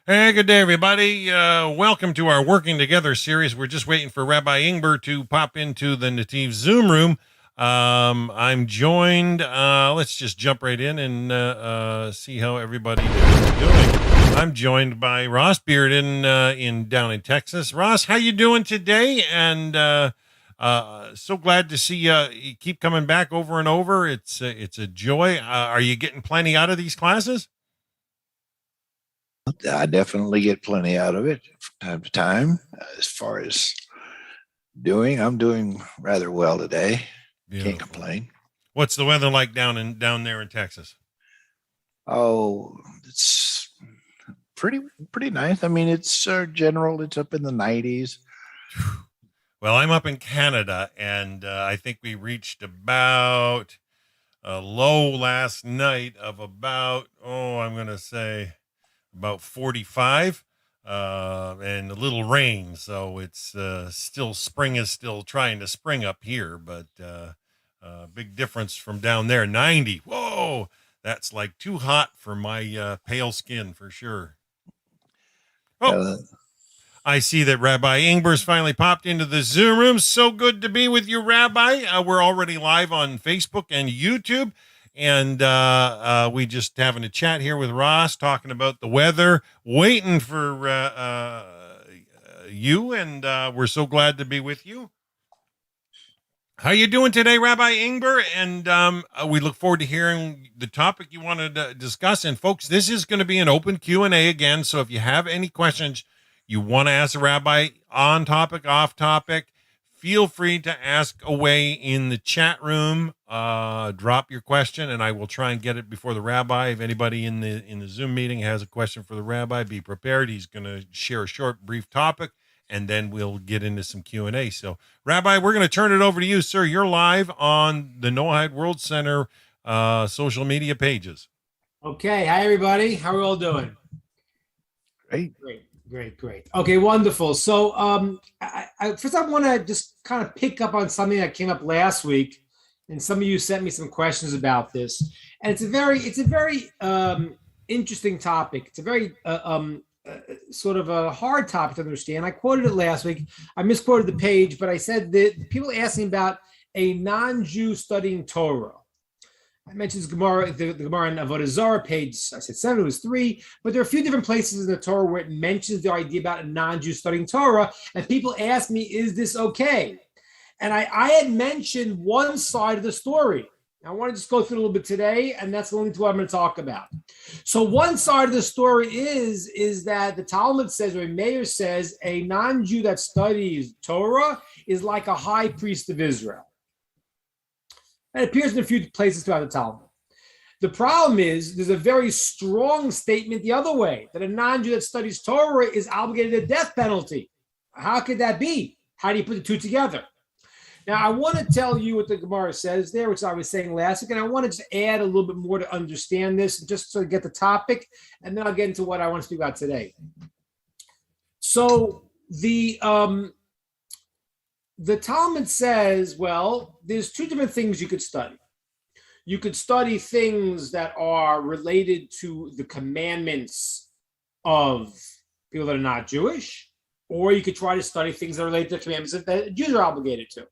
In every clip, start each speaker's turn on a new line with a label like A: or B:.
A: Hey, good day, everybody. Welcome to our Working Together series. We're just waiting for Rabbi Ingber to pop into the Nativ Zoom room. I'm joined. Let's just jump right in and see how everybody is doing. I'm joined by Ross Beard in down in Texas. Ross, how you doing today? And so glad to see you keep coming back over and over. It's a joy. Are you getting plenty out of these classes?
B: I definitely get plenty out of it from time to time. As far as I'm doing rather well today. Can't
A: Beautiful.
B: complain.
A: What's the weather like down there in Texas?
B: Oh, it's pretty nice. I mean, it's general. It's up in the 90s.
A: Well, I'm up in Canada, and I think we reached about a low last night of about, I'm going to say about 45 and a little rain. So it's still, spring is still trying to spring up here, but big difference from down there. 90. Whoa, that's like too hot for my pale skin for sure. Oh,
B: Uh,
A: I see that Rabbi Ingber's finally popped into the Zoom room. So good to be with you, Rabbi. We're already live on Facebook and YouTube. And we just having a chat here with Ross, talking about the weather, waiting for you. And we're so glad to be with you. How you doing today, Rabbi Ingber? And we look forward to hearing the topic you wanted to discuss. And folks, this is going to be an open Q&A again. So if you have any questions you want to ask the rabbi on topic, off topic, feel free to ask away in the chat room. Drop your question, and I will try and get it before the rabbi. If anybody in the Zoom meeting has a question for the rabbi, be prepared. He's going to share a short, brief topic, and then we'll get into some Q&A. So, Rabbi, we're going to turn it over to you, sir. You're live on the Noahide World Center social media pages.
C: Okay. Hi, everybody. How are we all doing?
B: Great.
C: Great. Okay, wonderful. So first I want to just kind of pick up on something that came up last week, and some of you sent me some questions about this, and it's a very interesting topic. It's a very sort of a hard topic to understand. I quoted it last week. I misquoted the page, but I said that people asking about a non-Jew studying Torah. I mentioned the Gemara in Avodah Zarah, page, I said 7, it was 3, but there are a few different places in the Torah where it mentions the idea about a non-Jew studying Torah, and people ask me, is this okay? And I had mentioned one side of the story. I want to just go through it a little bit today, and that's only what I'm going to talk about. So one side of the story is that the Talmud says, or Meir says, a non-Jew that studies Torah is like a high priest of Israel. It appears in a few places throughout the Talmud. The problem is there's a very strong statement the other way, that a non-Jew that studies Torah is obligated to death penalty. How could that be? How do you put the two together? Now, I want to tell you what the Gemara says there, which I was saying last week, and I want to just add a little bit more to understand this, just to get the topic, and then I'll get into what I want to speak about today. So the Talmud says, well, there's two different things you could study. You could study things that are related to the commandments of people that are not Jewish, or you could try to study things that are related to the commandments that Jews are obligated to.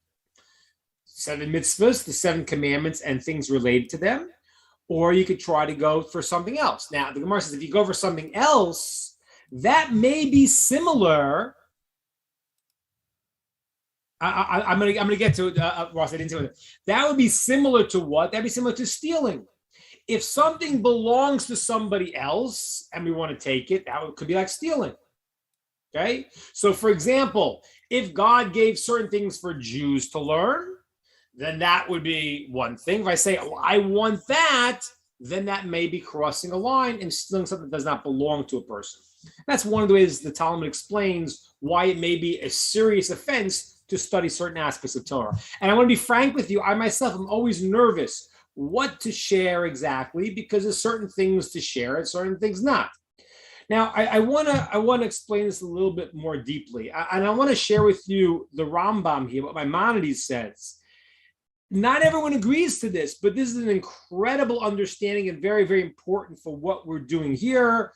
C: 7 mitzvahs, the 7 commandments, and things related to them. Or you could try to go for something else. Now, the Gemara says if you go for something else, that may be similar. I'm gonna get to it, Ross. I didn't say it. That would be similar to what? That'd be similar to stealing. If something belongs to somebody else and we want to take it, could be like stealing. Okay. So, for example, if God gave certain things for Jews to learn, then that would be one thing. If I say, oh, I want that, then that may be crossing a line and stealing something that does not belong to a person. That's one of the ways the Talmud explains why it may be a serious offense to study certain aspects of Torah. And I want to be frank with you, I myself am always nervous what to share exactly, because there's certain things to share and certain things not. Now, I want to explain this a little bit more deeply. And I want to share with you the Rambam here, what Maimonides says. Not everyone agrees to this, but this is an incredible understanding and very, very important for what we're doing here.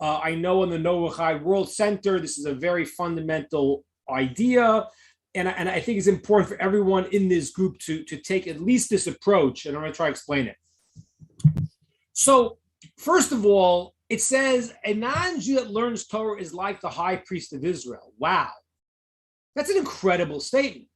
C: I know in the Noachai World Center, this is a very fundamental idea. And I think it's important for everyone in this group to take at least this approach. And I'm going to try to explain it. So, first of all, it says a non-Jew that learns Torah is like the high priest of Israel. Wow. That's an incredible statement.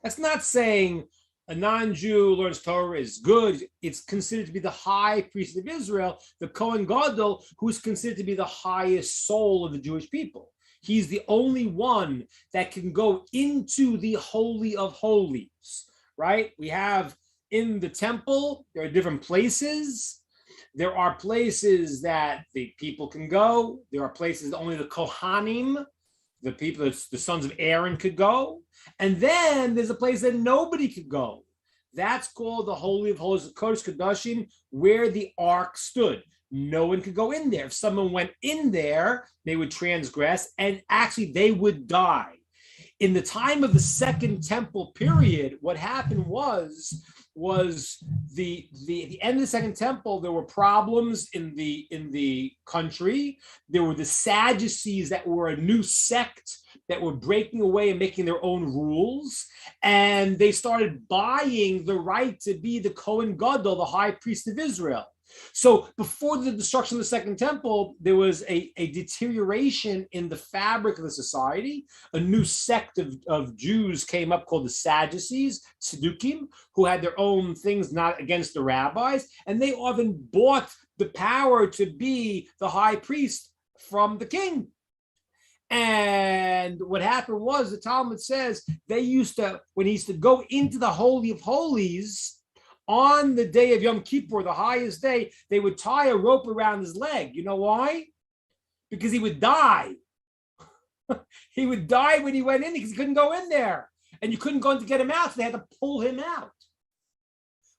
C: That's not saying a non-Jew learns Torah is good. It's considered to be the high priest of Israel, the Kohen Gadol, who's considered to be the highest soul of the Jewish people. He's the only one that can go into the Holy of Holies, right? We have in the temple, there are different places. There are places that the people can go. There are places that only the Kohanim, the people, the sons of Aaron, could go. And then there's a place that nobody could go. That's called the Holy of Holies, the Kodesh Kodashim, where the ark stood. No one could go in there. If someone went in there, they would transgress, and actually they would die. In the time of the Second Temple period, what happened was the end of the Second Temple. There were problems in the country. There were the Sadducees that were a new sect that were breaking away and making their own rules, and they started buying the right to be the Kohen Gadol, the high priest of Israel. So before the destruction of the Second Temple, there was a deterioration in the fabric of the society. A new sect of Jews came up called the Sadducees, Tzdukim, who had their own things not against the rabbis, and they often bought the power to be the high priest from the king. And what happened was, the Talmud says, they used to, when he used to go into the Holy of Holies, on the day of Yom Kippur, the highest day, they would tie a rope around his leg. You know why? Because he would die. He would die when he went in because he couldn't go in there. And you couldn't go in to get him out, so they had to pull him out.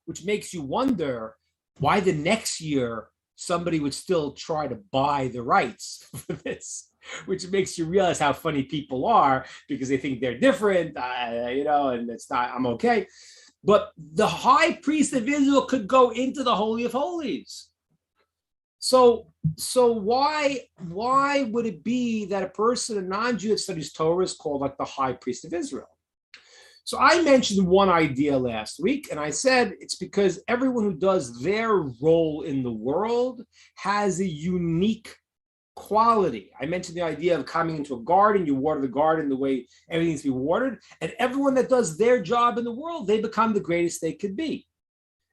C: Which makes you wonder why the next year somebody would still try to buy the rights for this. Which makes you realize how funny people are, because they think they're different, and it's not, I'm okay. But the high priest of Israel could go into the Holy of Holies. So why would it be that a person, a non-Jew that studies Torah, is called like the high priest of Israel? So I mentioned one idea last week, and I said it's because everyone who does their role in the world has a unique quality. I mentioned the idea of coming into a garden, you water the garden the way everything needs to be watered, and everyone that does their job in the world, they become the greatest they could be.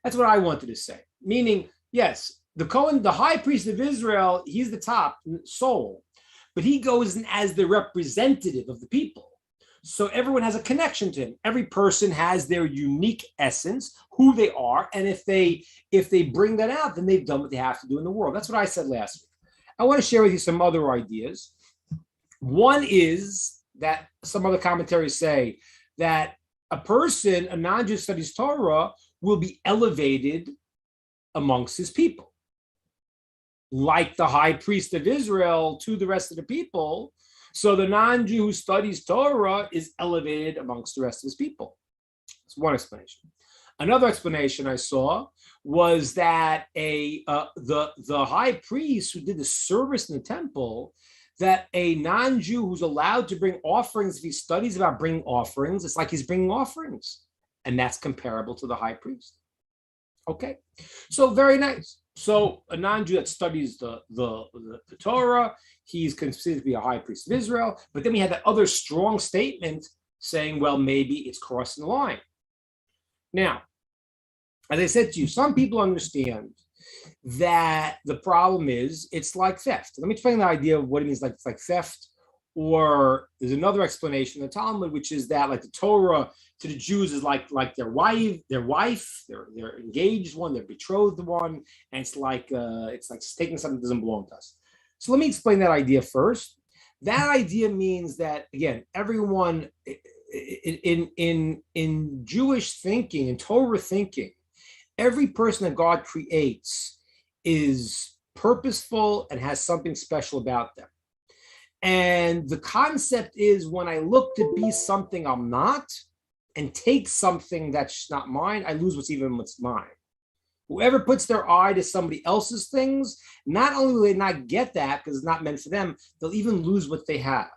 C: That's what I wanted to say. Meaning, yes, the Kohen, the high priest of Israel, he's the top soul, but he goes in as the representative of the people. So everyone has a connection to him. Every person has their unique essence, who they are, and if they bring that out, then they've done what they have to do in the world. That's what I said last week. I want to share with you some other ideas. One is that some other commentaries say that a person, a non-Jew studies Torah, will be elevated amongst his people. Like the high priest of Israel to the rest of the people. So the non-Jew who studies Torah is elevated amongst the rest of his people. That's one explanation. Another explanation I saw was that the high priest who did the service in the temple, that a non-Jew who's allowed to bring offerings, if he studies about bringing offerings, it's like he's bringing offerings, and that's comparable to the high priest. Okay, so very nice. So a non-Jew that studies the Torah, he's considered to be a high priest of Israel. But then we had that other strong statement saying, well, maybe it's crossing the line. Now, as I said to you, some people understand that the problem is it's like theft. Let me explain the idea of what it means, like it's like theft. Or there's another explanation in the Talmud, which is that like the Torah to the Jews is like their wife, their engaged one, their betrothed one, and it's like taking something that doesn't belong to us. So let me explain that idea first. That idea means that, again, everyone in Jewish thinking, in Torah thinking, every person that God creates is purposeful and has something special about them. And the concept is when I look to be something I'm not and take something that's not mine, I lose what's mine. Whoever puts their eye to somebody else's things, not only will they not get that because it's not meant for them, they'll even lose what they have.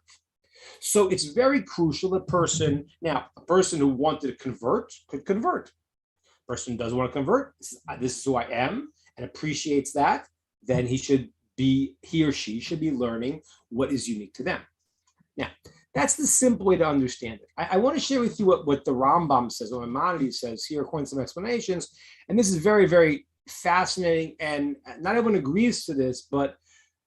C: So it's very crucial. A person who wanted to convert could convert. A person who doesn't want to convert, this is who I am, and appreciates that, then he or she should be learning what is unique to them. Now, that's the simple way to understand it. I want to share with you what the Rambam says, what Maimonides says here, according to some explanations. And this is very, very fascinating. And not everyone agrees to this, but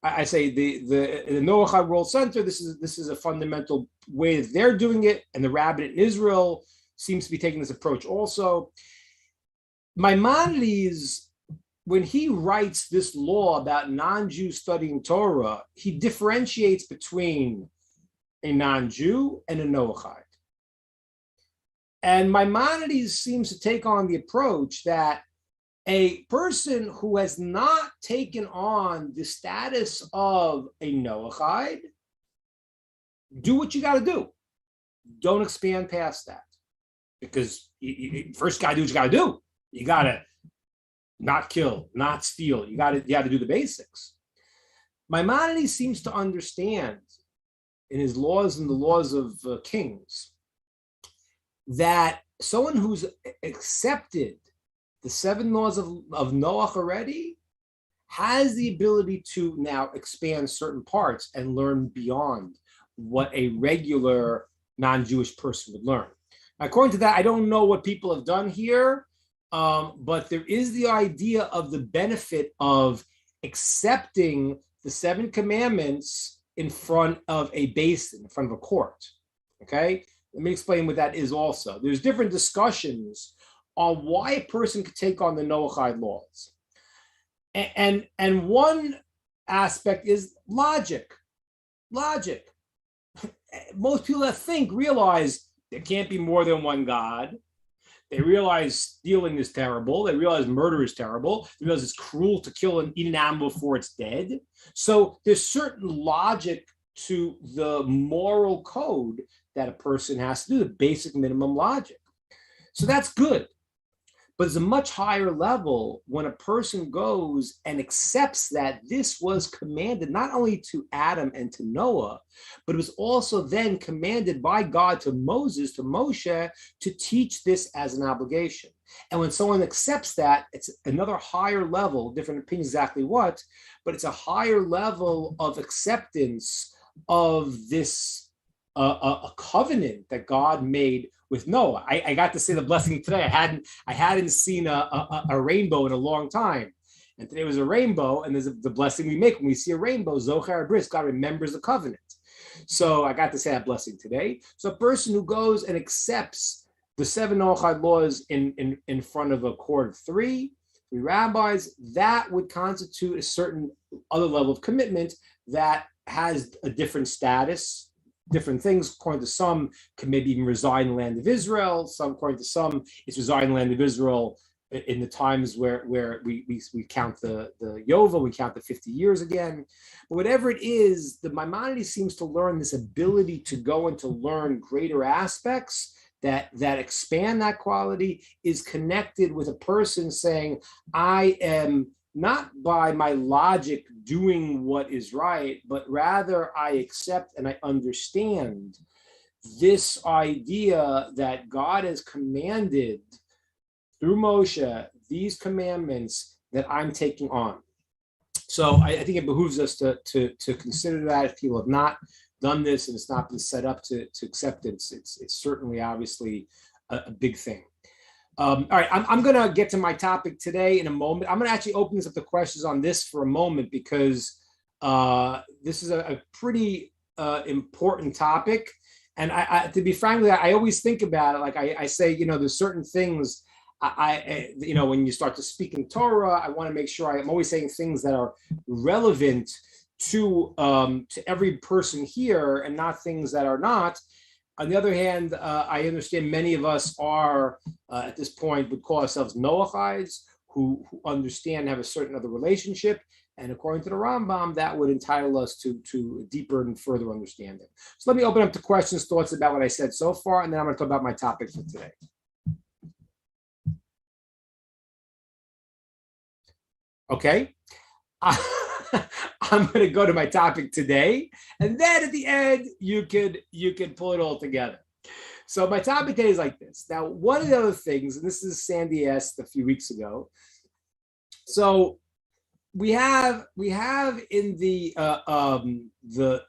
C: I say the Noachide World Center, this is a fundamental way that they're doing it. And the rabbinate in Israel seems to be taking this approach also. Maimonides, when he writes this law about non-Jews studying Torah, he differentiates between a non-Jew and a Noachide. And Maimonides seems to take on the approach that a person who has not taken on the status of a Noachide, do what you got to do. Don't expand past that. Because you first got to do what you got to do. You got to not kill, not steal. You got to do the basics. Maimonides seems to understand in his laws and the laws of kings that someone who's accepted the 7 laws of Noach already has the ability to now expand certain parts and learn beyond what a regular non-Jewish person would learn. According to that, I don't know what people have done here, but there is the idea of the benefit of accepting the 7 commandments in front of a basin, in front of a court. Okay, let me explain what that is also. There's different discussions on why a person could take on the Noachide laws. And one aspect is logic. Logic. Most people that realize there can't be more than one God. They realize stealing is terrible. They realize murder is terrible. They realize it's cruel to kill and eat an animal before it's dead. So there's certain logic to the moral code that a person has to do, the basic minimum logic. So that's good. But it's a much higher level when a person goes and accepts that this was commanded not only to Adam and to Noah, but it was also then commanded by God to Moses, to Moshe, to teach this as an obligation. And when someone accepts that, it's another higher level, different opinions exactly what, but it's a higher level of acceptance of this a covenant that God made with Noah. I got to say the blessing today. I hadn't seen a rainbow in a long time, and today was a rainbow. And there's the blessing we make when we see a rainbow. Zohar Bris, God remembers the covenant. So I got to say that blessing today. So a person who goes and accepts the 7 Noachide laws in front of a court of 3 rabbis, that would constitute a certain other level of commitment that has a different status. Different things, according to some, can maybe even reside in the land of Israel. Some, according to some, it's reside in the land of Israel in the times where we count the Yovel, we count the 50 years again. But whatever it is, the Maimonides seems to learn this ability to go and to learn greater aspects that expand that quality is connected with a person saying, I am not by my logic doing what is right, but rather I accept and I understand this idea that God has commanded through Moshe these commandments that I'm taking on. So I think it behooves us to consider that. If people have not done this and it's not been set up to accept it, it's certainly obviously a big thing. All right, I'm going to get to my topic today in a moment. I'm going to actually open this up to questions on this for a moment because this is a pretty important topic. And I to be frank with you, I always think about it. Like I say, there's certain things when you start to speak in Torah, I want to make sure I'm always saying things that are relevant to every person here and not things that are not. On the other hand, I understand many of us are, at this point, would call ourselves Noachides, who understand, have a certain other relationship. And according to the Rambam, that would entitle us to deeper and further understanding. So let me open up to questions, thoughts about what I said so far, and then I'm going to talk about my topic for today. Okay. I'm going to go to my topic today, and then at the end you could pull it all together. So my topic today is like this. Now, one of the other things, and this is Sandy asked a few weeks ago. So we have in the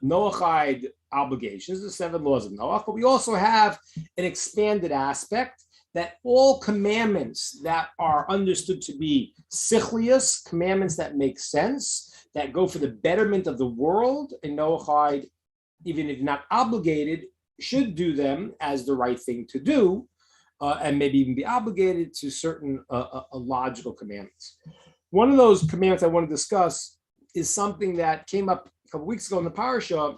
C: Noahide obligations, the 7 laws of Noah, but we also have an expanded aspect that all commandments that are understood to be sichlius, commandments that make sense, that go for the betterment of the world in Noahide, even if not obligated, should do them as the right thing to do, and maybe even be obligated to certain logical commandments. One of those commandments I want to discuss is something that came up a couple weeks ago in the parasha,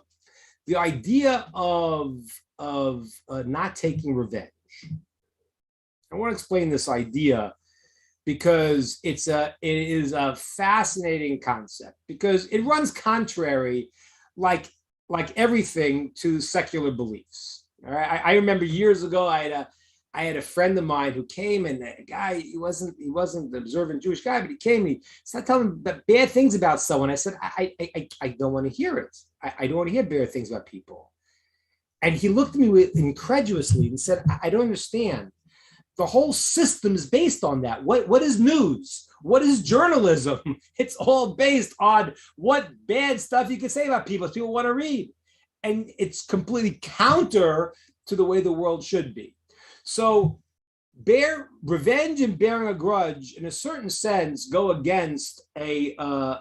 C: the idea of not taking revenge. I want to explain this idea because it is a fascinating concept, because it runs contrary, like everything, to secular beliefs. All right, I remember years ago I had a friend of mine who came, and the guy, he wasn't the observant Jewish guy, but he came, he started telling me bad things about someone. I said, I don't want to hear it. I don't want to hear bad things about people. And he looked at me incredulously and said, I don't understand. The whole system is based on that. What is news? What is journalism? It's all based on what bad stuff you can say about people want to read. And it's completely counter to the way the world should be. So revenge and bearing a grudge, in a certain sense, go against a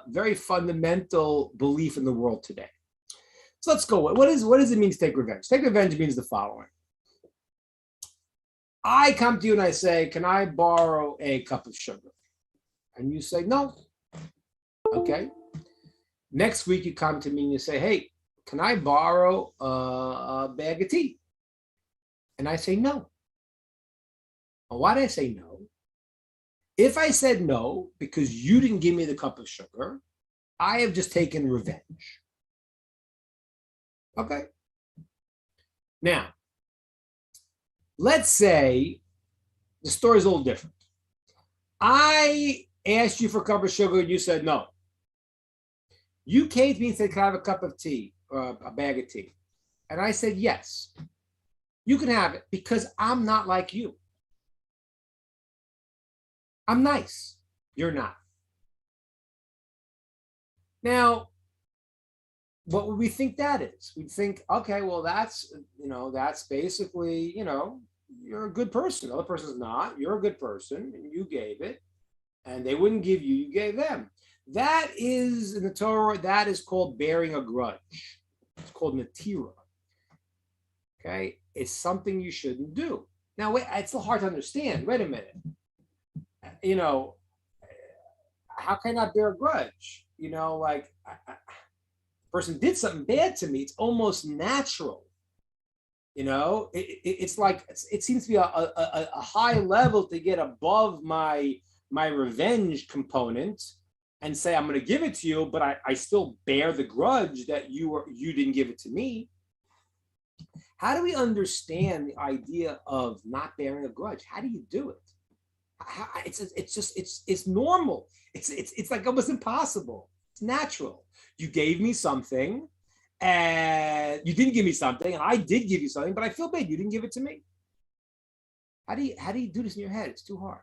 C: very fundamental belief in the world today. So let's go. What does it mean to take revenge? Take revenge means the following. I come to you and I say, can I borrow a cup of sugar? And you say, no. Okay. Next week you come to me and you say, hey, can I borrow a bag of tea? And I say, no. Well, why did I say no? If I said no because you didn't give me the cup of sugar, I have just taken revenge. Okay. Now, let's say the story is a little different. I asked you for a cup of sugar and you said no. You came to me and said, can I have a cup of tea or a bag of tea? And I said, yes, you can have it because I'm not like you. I'm nice. You're not. Now, what would we think that is? We'd think, okay, well, that's basically, you're a good person. The other person's not. You're a good person, and you gave it, and they wouldn't give you. You gave them. That is, in the Torah, that is called bearing a grudge. It's called natira. Okay? It's something you shouldn't do. Now, wait, it's a little hard to understand. Wait a minute. How can I not bear a grudge? Person did something bad to me. It's almost natural. It's like, it seems to be a high level to get above my revenge component and say, I'm going to give it to you, but I still bear the grudge that you didn't give it to me. How do we understand the idea of not bearing a grudge? How do you do it? It's normal. It's like almost impossible. It's natural. You gave me something and you didn't give me something, and I did give you something, but I feel bad you didn't give it to me. How do you do this in your head? It's too hard.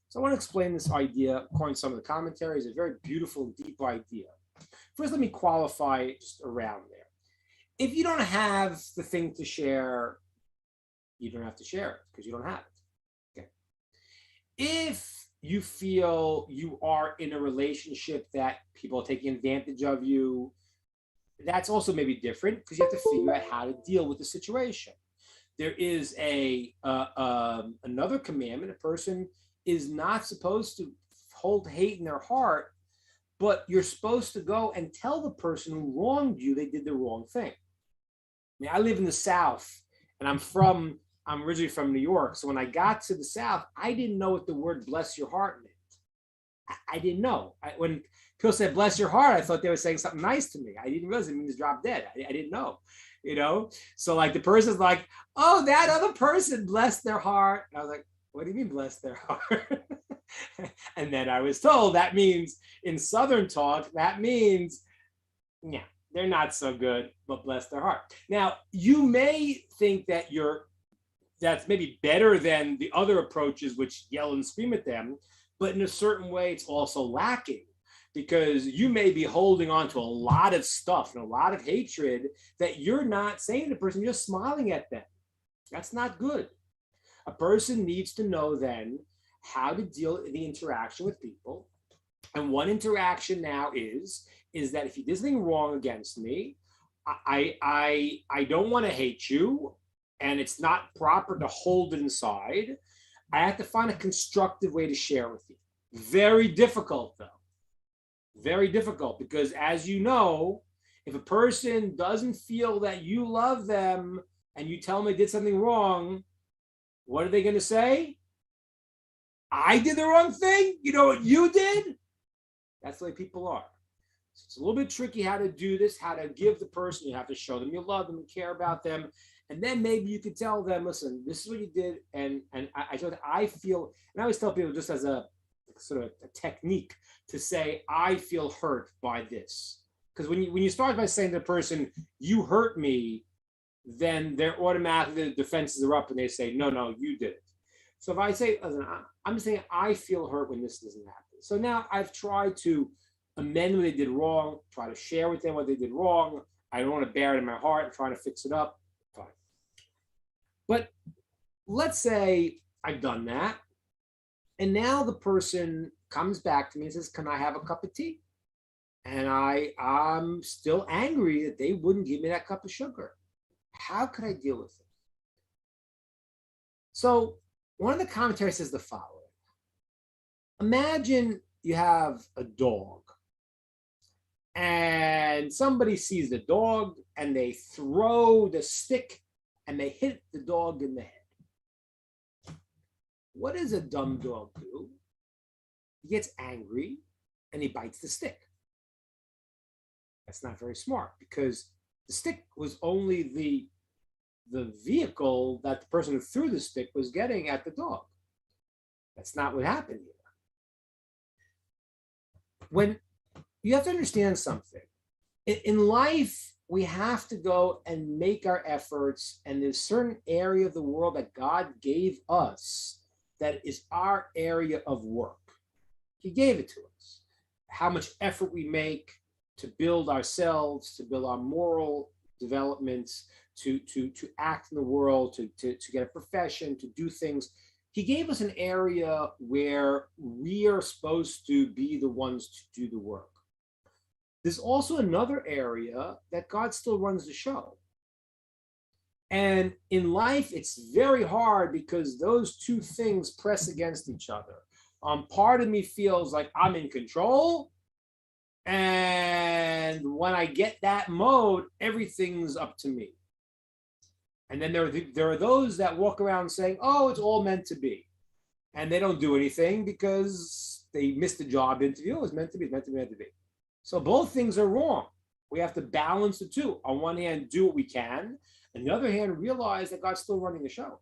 C: So I want to explain this idea according to some of the commentaries. It's a very beautiful, deep idea. First, let me qualify just around there. If you don't have the thing to share, you don't have to share it because you don't have it. Okay. If you feel you are in a relationship that people are taking advantage of you, that's also maybe different because you have to figure out how to deal with the situation. There is another commandment. A person is not supposed to hold hate in their heart, but you're supposed to go and tell the person who wronged you they did the wrong thing. I mean, I live in the South, and I'm originally from New York. So when I got to the South, I didn't know what the word bless your heart meant. I didn't know. When people said bless your heart, I thought they were saying something nice to me. I didn't realize it means drop dead. I didn't know, So like the person's like, oh, that other person blessed their heart. And I was like, What do you mean, bless their heart? And then I was told that means in Southern talk, that means, yeah, they're not so good, but bless their heart. Now, you may think that that's maybe better than the other approaches which yell and scream at them, but in a certain way, it's also lacking because you may be holding on to a lot of stuff and a lot of hatred that you're not saying to the person, you're just smiling at them. That's not good. A person needs to know then how to deal with the interaction with people. And one interaction now is that if you did something wrong against me, I don't want to hate you, and it's not proper to hold it inside. I have to find a constructive way to share with you. Very difficult, though. Very difficult, because as you know, if a person doesn't feel that you love them and you tell them they did something wrong, what are they going to say? I did the wrong thing? You know what you did? That's the way people are. So it's a little bit tricky how to do this, how to give the person, you have to show them you love them and care about them. And then maybe you could tell them, listen, this is what you did. And I feel, and I always tell people just as a sort of a technique to say, I feel hurt by this. Because when you start by saying to the person, you hurt me, then they're automatically, the defenses are up and they say, no, you did it. So if I say, listen, I'm saying I feel hurt when this doesn't happen. So now I've tried to amend what they did wrong, try to share with them what they did wrong. I don't want to bear it in my heart. I'm trying to fix it up. Fine. But let's say I've done that. And now the person comes back to me and says, can I have a cup of tea? And I'm still angry that they wouldn't give me that cup of sugar. How could I deal with it? So one of the commentaries says the following. Imagine you have a dog and somebody sees the dog and they throw the stick and they hit the dog in the head. What does a dumb dog do? He gets angry and he bites the stick. That's not very smart because the stick was only the vehicle that the person who threw the stick was getting at the dog. That's not what happened here. When you have to understand something, in life, we have to go and make our efforts, and there's a certain area of the world that God gave us that is our area of work. He gave it to us. How much effort we make to build ourselves, to build our moral developments, to act in the world, to get a profession, to do things. He gave us an area where we are supposed to be the ones to do the work. There's also another area that God still runs the show. And in life, it's very hard because those two things press against each other. Part of me feels like I'm in control. And when I get that mode, everything's up to me. And then there are those that walk around saying, oh, it's all meant to be. And they don't do anything because they missed the job interview. It was meant to be, meant to be. So both things are wrong. We have to balance the two. On one hand, do what we can. On the other hand, realize that God's still running the show.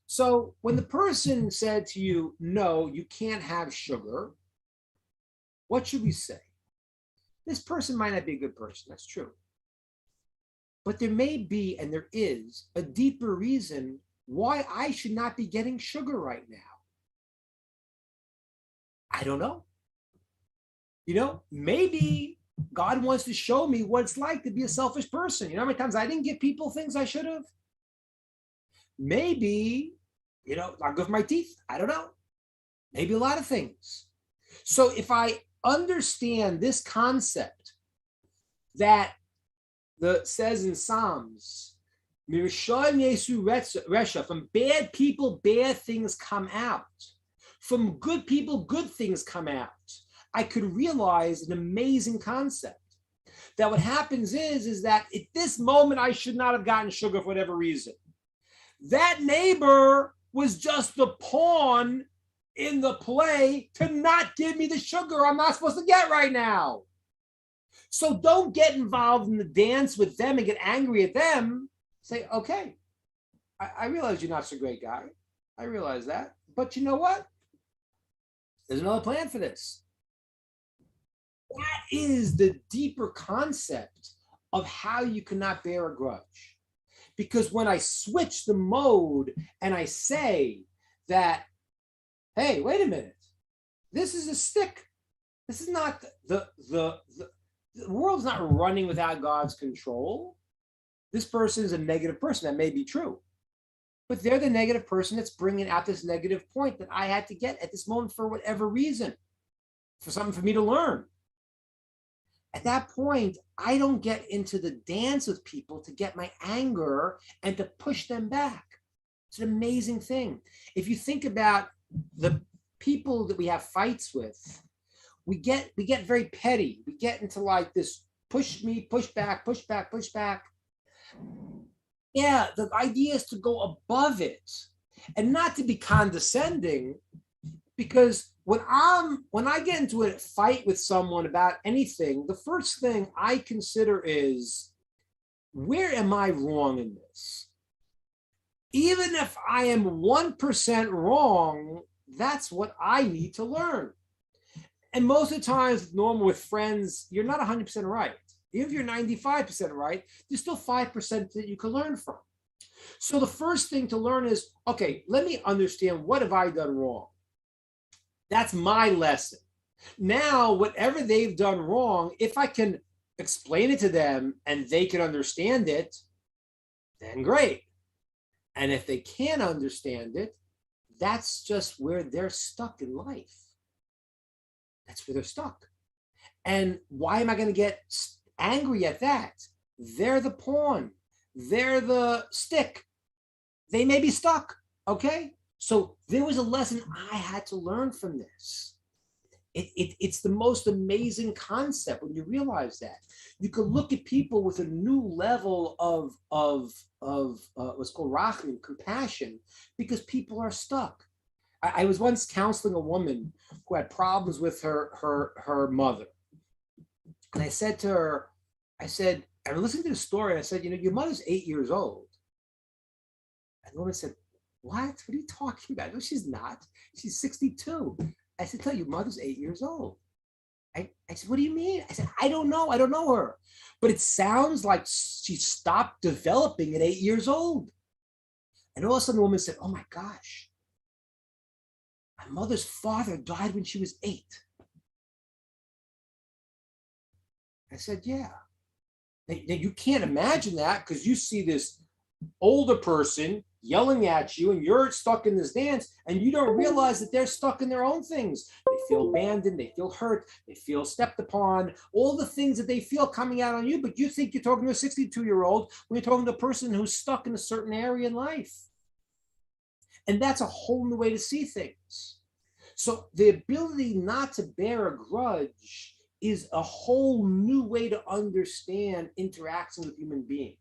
C: So when the person said to you, no, you can't have sugar, what should we say? This person might not be a good person. That's true. But there may be, and there is, a deeper reason why I should not be getting sugar right now. I don't know. Maybe God wants to show me what it's like to be a selfish person. You know how many times I didn't give people things I should have? Maybe, not good for my teeth. I don't know. Maybe a lot of things. So if I understand this concept that says in Psalms, from bad people, bad things come out. From good people, good things come out. I could realize an amazing concept. That what happens is that at this moment, I should not have gotten sugar for whatever reason. That neighbor was just the pawn in the play to not give me the sugar I'm not supposed to get right now. So don't get involved in the dance with them and get angry at them. Say, okay, I realize you're not such a great guy. I realize that. But you know what? There's another plan for this. That is the deeper concept of how you cannot bear a grudge. Because when I switch the mode and I say that, hey, wait a minute, this is a stick. This is not the world's not running without God's control. This person is a negative person. That may be true. But they're the negative person that's bringing out this negative point that I had to get at this moment for whatever reason, for something for me to learn. At that point, I don't get into the dance with people to get my anger and to push them back. It's an amazing thing. If you think about the people that we have fights with, we get very petty. We get into like this push me, push back, push back, push back. Yeah, the idea is to go above it and not to be condescending, because when I get into a fight with someone about anything, the first thing I consider is, where am I wrong in this? Even if I am 1% wrong, that's what I need to learn. And most of the times, normal with friends, you're not 100% right. Even if you're 95% right, there's still 5% that you can learn from. So the first thing to learn is, okay, let me understand, what have I done wrong? That's my lesson. Now, whatever they've done wrong, if I can explain it to them and they can understand it, then great. And if they can't understand it, that's just where they're stuck in life. That's where they're stuck. And why am I going to get angry at that? They're the pawn. They're the stick. They may be stuck. Okay? So there was a lesson I had to learn from this. It's the most amazing concept when you realize that. You can look at people with a new level of what's called rachim, compassion, because people are stuck. I was once counseling a woman who had problems with her mother. And I said to her, I listened to the story, and I said, your mother's 8 years old. And the woman said, what are you talking about? No, she's not. She's 62. I said, tell you, mother's 8 years old. I said, what do you mean? I said, I don't know. I don't know her. But it sounds like she stopped developing at 8 years old. And all of a sudden the woman said, oh my gosh, my mother's father died when she was 8. I said, yeah. Now you can't imagine that, because you see this older person yelling at you and you're stuck in this dance, and you don't realize that they're stuck in their own things. They feel abandoned, they feel hurt, they feel stepped upon, all the things that they feel coming out on you, but you think you're talking to a 62-year-old when you're talking to a person who's stuck in a certain area in life. And that's a whole new way to see things. So the ability not to bear a grudge is a whole new way to understand interacting with human beings.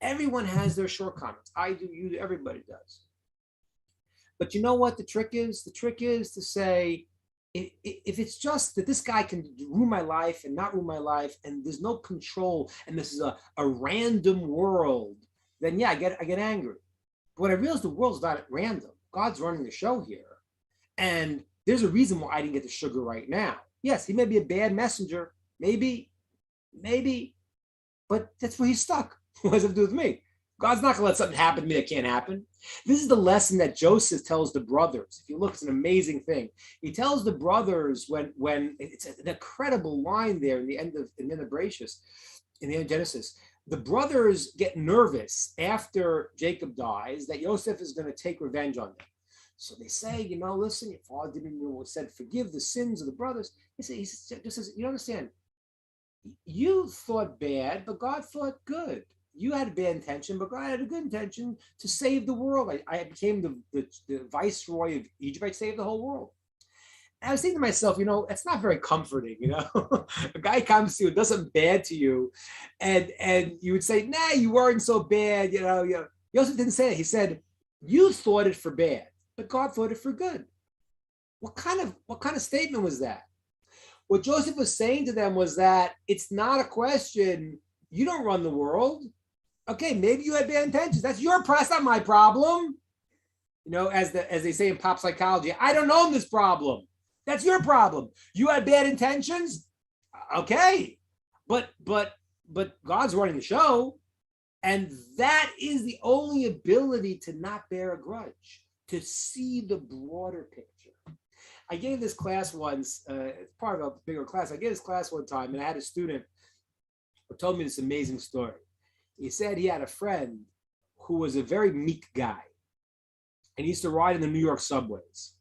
C: Everyone has their shortcomings. I do, you do, everybody does. But you know what the trick is? The trick is to say, if it's just that this guy can ruin my life and not ruin my life, and there's no control, and this is a random world, then yeah, I get angry. But when I realize the world's not at random, God's running the show here. And there's a reason why I didn't get the sugar right now. Yes, he may be a bad messenger, maybe, but that's where he's stuck. What does it have to do with me? God's not going to let something happen to me that can't happen. This is the lesson that Joseph tells the brothers. If you look, it's an amazing thing. He tells the brothers when it's an incredible line there in the end of Bereshit, in the end of Genesis. The brothers get nervous after Jacob dies that Joseph is going to take revenge on them. So they say, listen, your father didn't said forgive the sins of the brothers. He says, you understand, you thought bad, but God thought good. You had a bad intention, but God had a good intention to save the world. I became the viceroy of Egypt. I saved the whole world. And I was thinking to myself, it's not very comforting, A guy comes to you and does something bad to you, and you would say, nah, you weren't so bad, Joseph didn't say that. He said, you thought it for bad, but God thought it for good. What kind of statement was that? What Joseph was saying to them was that it's not a question, you don't run the world. Okay, maybe you had bad intentions. That's your problem, not my problem. as they say in pop psychology, I don't own this problem. That's your problem. You had bad intentions. Okay. But God's running the show. And that is the only ability to not bear a grudge, to see the broader picture. I gave this class once, it's part of a bigger class. I gave this class one time, and I had a student who told me this amazing story. He said he had a friend who was a very meek guy, and he used to ride in the New York subways.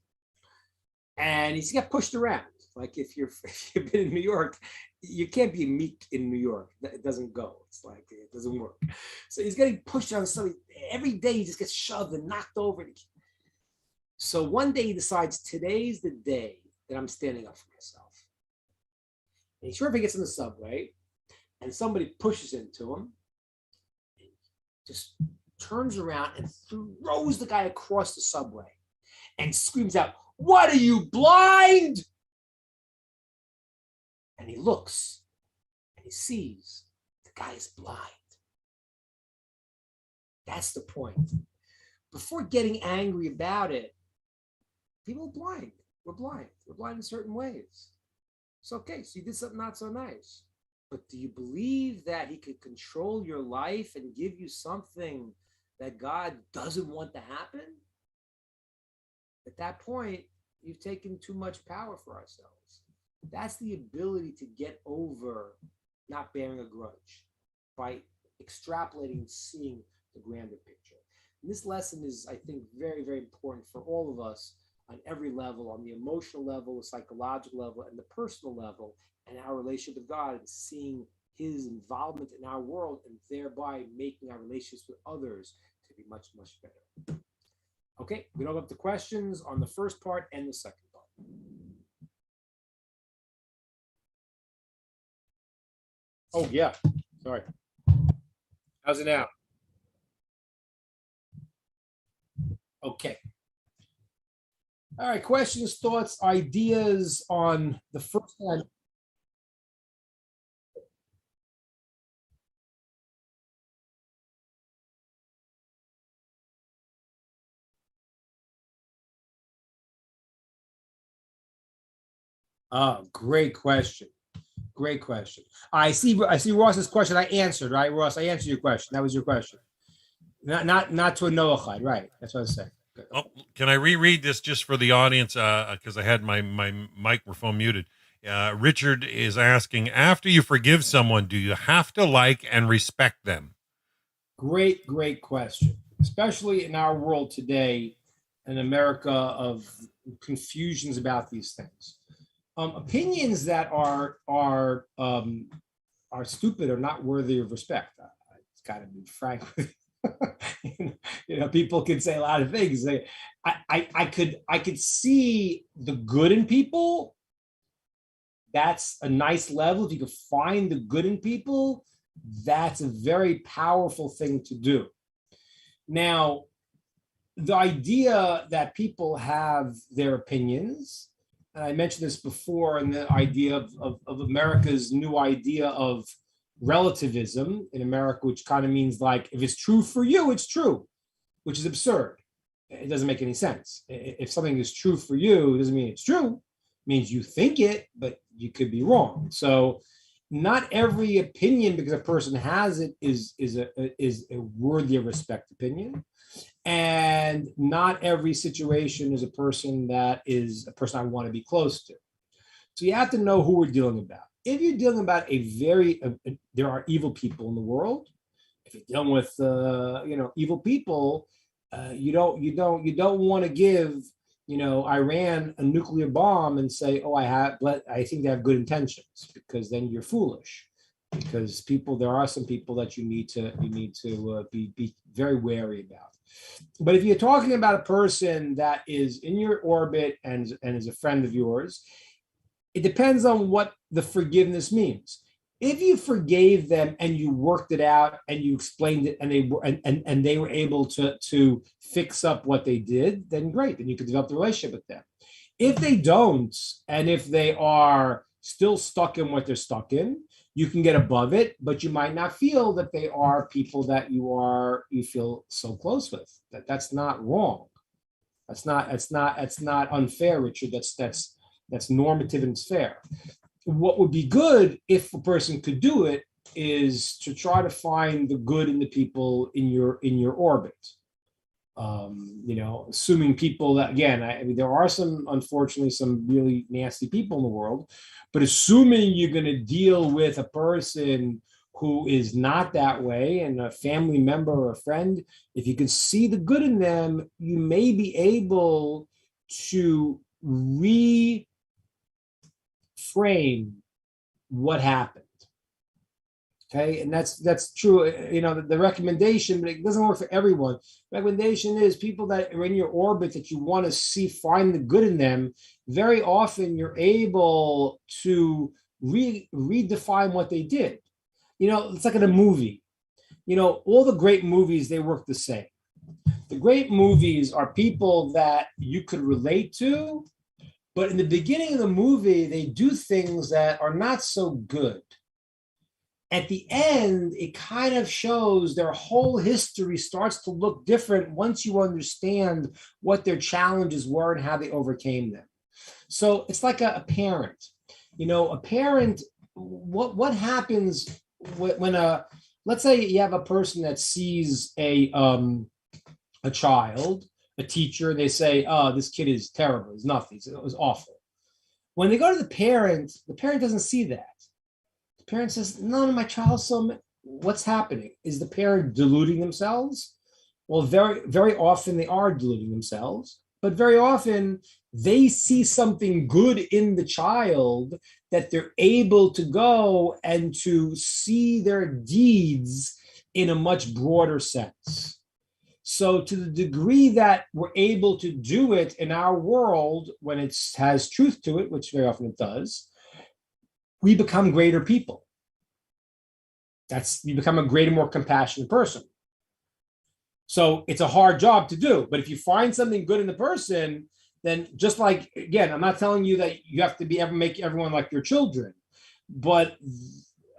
C: And he got pushed around. Like if you've been in New York, you can't be meek in New York. It doesn't go. It's like it doesn't work. So he's getting pushed around. So every day he just gets shoved and knocked over. So one day he decides, today's the day that I'm standing up for myself. And he's sure if he gets in the subway and somebody pushes into him, he just turns around and throws the guy across the subway and screams out, "What, are you blind?" And he looks and he sees the guy is blind. That's the point. Before getting angry about it, people are blind. We're blind. We're blind in certain ways. It's okay. So you did something not so nice. But do you believe that he could control your life and give you something that God doesn't want to happen? At that point, you've taken too much power for ourselves. That's the ability to get over not bearing a grudge by extrapolating and seeing the grander picture. And this lesson is, I think, very, very important for all of us on every level, on the emotional level, the psychological level, and the personal level, and our relationship with God, and seeing his involvement in our world, and thereby making our relationships with others to be much, much better. Okay, we don't have the questions on the first part and the second part. Oh, yeah. Sorry. How's it now? Okay. All right. Questions, thoughts, ideas on the first one. Great question. Great question. I see Ross's question. I answered, right, Ross? I answered your question. That was your question. Not to a Noahide, right? That's what I was saying.
A: Oh, can I reread this just for the audience? Because I had my microphone muted. Richard is asking, after you forgive someone, do you have to like and respect them?
C: Great question. Especially in our world today, in America, of confusions about these things. Opinions that are stupid or not worthy of respect. It's got to be frank with you. People can say a lot of things. I could see the good in people. That's a nice level. If you could find the good in people, that's a very powerful thing to do. Now, the idea that people have their opinions, and I mentioned this before, and the idea of America's new idea of relativism in America, which kind of means like, if it's true for you, it's true, which is absurd. It doesn't make any sense. If something is true for you, it doesn't mean it's true. It means you think it, but you could be wrong. So not every opinion, because a person has it, is a worthy of respect opinion. And not every situation is a person that is a person I want to be close to. So you have to know who we're dealing about. If you're dealing about there are evil people in the world. If you're dealing with evil people, you don't want to give Iran a nuclear bomb and say, oh, I think they have good intentions, because then you're foolish. Because there are some people that you need to be very wary about. But if you're talking about a person that is in your orbit and is a friend of yours, it depends on what the forgiveness means. If you forgave them and you worked it out and you explained it, and they were able to fix up what they did, then great, then you could develop the relationship with them. If they don't, and if they are still stuck in what they're stuck in, you can get above it, but you might not feel that they are people that you feel so close with. That's not wrong. That's not unfair, Richard. That's normative and it's fair. What would be good if a person could do it is to try to find the good in the people in your orbit. Assuming people that, again, I mean, there are unfortunately, some really nasty people in the world, but assuming you're going to deal with a person who is not that way and a family member or a friend, if you can see the good in them, you may be able to reframe what happened. Okay, and that's true. The recommendation, but it doesn't work for everyone. Recommendation is people that are in your orbit that you want to find the good in them. Very often, you're able to redefine what they did. It's like in a movie. All the great movies, they work the same. The great movies are people that you could relate to, but in the beginning of the movie, they do things that are not so good. At the end, it kind of shows their whole history starts to look different once you understand what their challenges were and how they overcame them. So it's like a parent. A parent, what happens when let's say you have a person that sees a child, a teacher, they say, oh, this kid is terrible, he's nothing, it was awful. When they go to the parent doesn't see that. Parent says, no, my child's so, what's happening? Is the parent deluding themselves? Well, very, very often they are deluding themselves, but very often they see something good in the child that they're able to go and to see their deeds in a much broader sense. So to the degree that we're able to do it in our world, when it has truth to it, which very often it does, we become greater people. You become a greater, more compassionate person. So it's a hard job to do, but if you find something good in the person, then just like, again, I'm not telling you that you have to make everyone like your children, but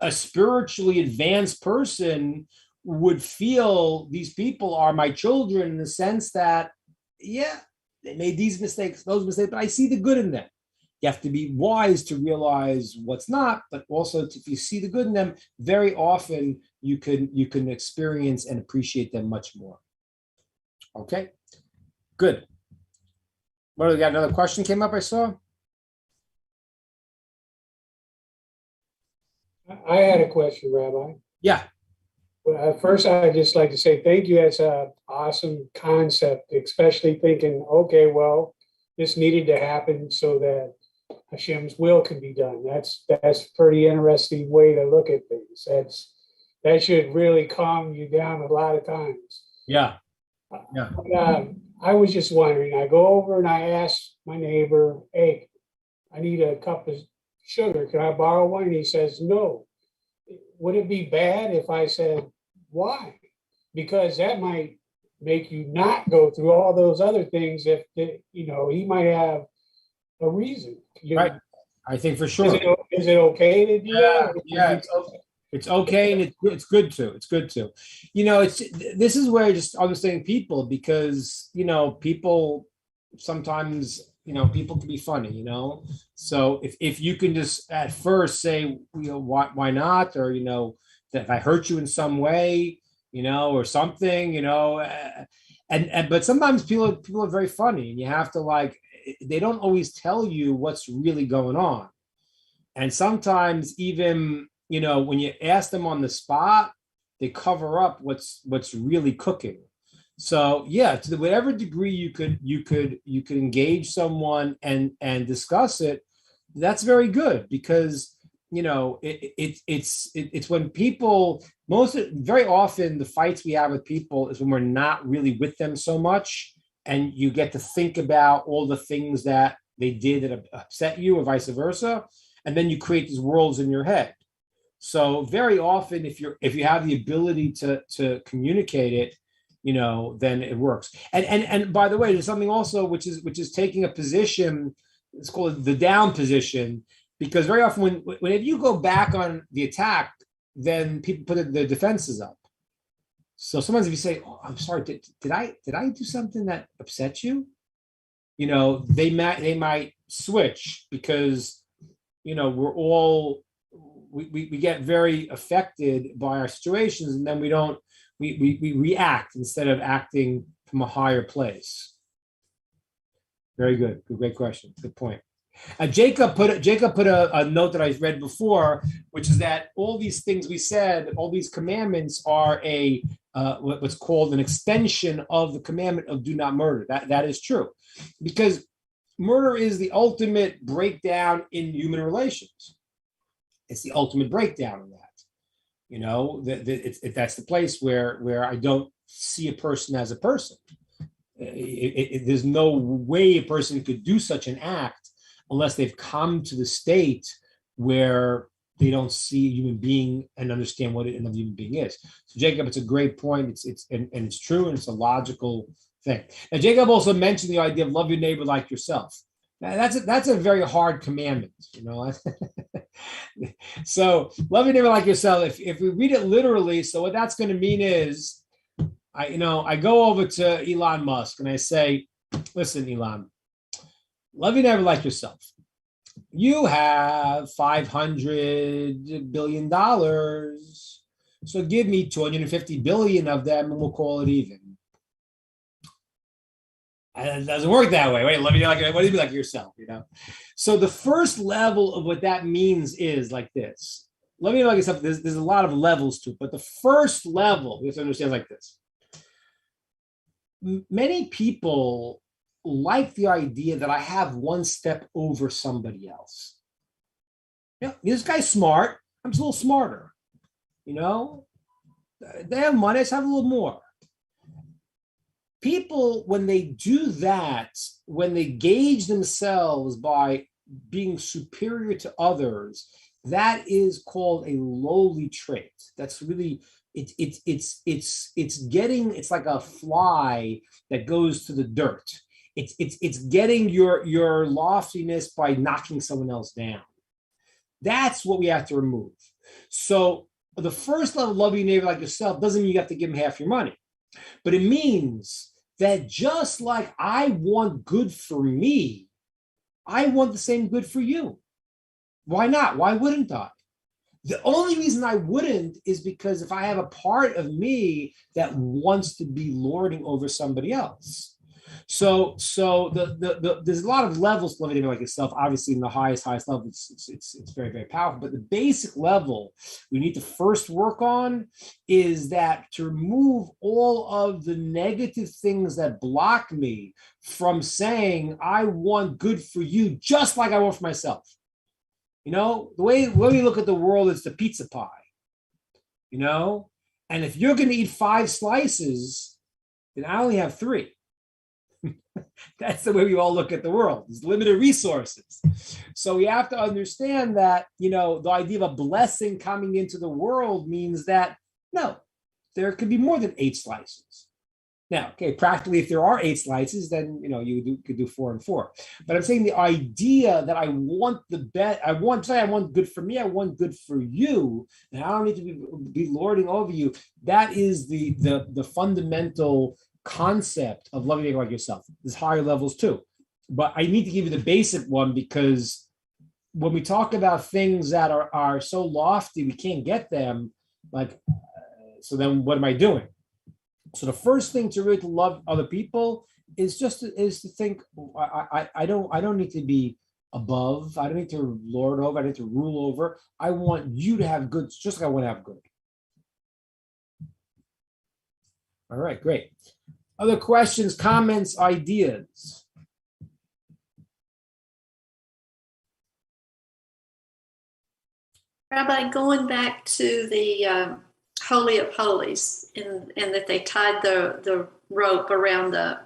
C: a spiritually advanced person would feel these people are my children in the sense that, yeah, they made these mistakes, those mistakes, but I see the good in them. You have to be wise to realize what's not, but also if you see the good in them, very often you can experience and appreciate them much more. Okay, good. What do we got? Another question came up, I saw.
D: I had a question, Rabbi.
C: Yeah.
D: Well, first, I'd just like to say thank you. That's an awesome concept, especially thinking, okay, well, this needed to happen so that Hashem's will can be done. That's a pretty interesting way to look at things. That should really calm you down a lot of times.
C: Yeah.
D: But, I was just wondering, I go over and I ask my neighbor, hey, I need a cup of sugar. Can I borrow one? And he says, no. Would it be bad if I said, why? Because that might make you not go through all those other things if, he might have a reason.
C: Right. I think for sure.
D: Is it okay to do that?
C: Yeah, it's okay, and it's good to. It's good to. This is where I just understanding people, because people sometimes people can be funny. So if you can just at first say why not, or that if I hurt you in some way, or something, but sometimes people are very funny, and you have to they don't always tell you what's really going on. And sometimes even, when you ask them on the spot, they cover up what's really cooking. So yeah, to whatever degree you could engage someone and discuss it, that's very good, because it's when people, very often the fights we have with people is when we're not really with them so much, and you get to think about all the things that they did that upset you, or vice versa, and then you create these worlds in your head. So very often, if you have the ability to communicate it, then it works. And by the way, there's something also which is taking a position. It's called the down position, because very often when you go back on the attack, then people put the defenses up. So sometimes if you say, "Oh, I'm sorry, did I do something that upset you?" they might switch because, we're all, we get very affected by our situations, and then we react instead of acting from a higher place. Very good. Great question. Good point. Jacob put a note that I read before, which is that all these things we said, all these commandments are what's called an extension of the commandment of do not murder. That is true, because murder is the ultimate breakdown in human relations. It's the ultimate breakdown of that. That's the place where I don't see a person as a person. There's no way a person could do such an act unless they've come to the state where they don't see a human being and understand what another human being is. So Jacob, it's a great point. It's true, and it's a logical thing. Now Jacob also mentioned the idea of love your neighbor like yourself. Now, that's a very hard commandment, So love your neighbor like yourself. If we read it literally, so what that's going to mean is, I go over to Elon Musk and I say, listen, Elon, love your neighbor like yourself. You have $500 billion. So give me 250 billion of them and we'll call it even. And it doesn't work that way. Wait, love you like, what do you mean like yourself? So the first level of what that means is like this. Let me like yourself. There's a lot of levels to it, but the first level, you have to understand like this. Many people like the idea that I have one step over somebody else. This guy's smart. I'm just a little smarter. They have money. I just have a little more. People, when they do that, when they gauge themselves by being superior to others, that is called a lowly trait. That's really it's like a fly that goes to the dirt. It's getting your loftiness by knocking someone else down. That's what we have to remove. So the first level of loving your neighbor like yourself doesn't mean you have to give him half your money, but it means that just like I want good for me, I want the same good for you. Why not? Why wouldn't I? The only reason I wouldn't is because if I have a part of me that wants to be lording over somebody else. So there's a lot of levels to living like yourself. Obviously, in the highest level, it's very, very powerful. But the basic level we need to first work on is that to remove all of the negative things that block me from saying I want good for you just like I want for myself. The way we look at the world is the pizza pie. And if you're going to eat 5 slices, then I only have 3. That's the way we all look at the world. There's limited resources. So we have to understand that, the idea of a blessing coming into the world means that, no, there could be more than 8 slices. Now, okay, practically, if there are 8 slices, then, you could do 4 and 4. But I'm saying the idea that I want I want good for me, I want good for you, and I don't need to be lording over you. That is the fundamental concept of loving like yourself. There's higher levels too, but I need to give you the basic one because when we talk about things that are so lofty we can't get them, so then what am I doing? So the first thing to really love other people is to think I don't need to be above. I don't need to lord over. I don't need to rule over. I want you to have good, just like I want to have good. All right, great. Other questions, comments, ideas?
E: Rabbi, going back to the Holy of Holies, and that they tied the rope around the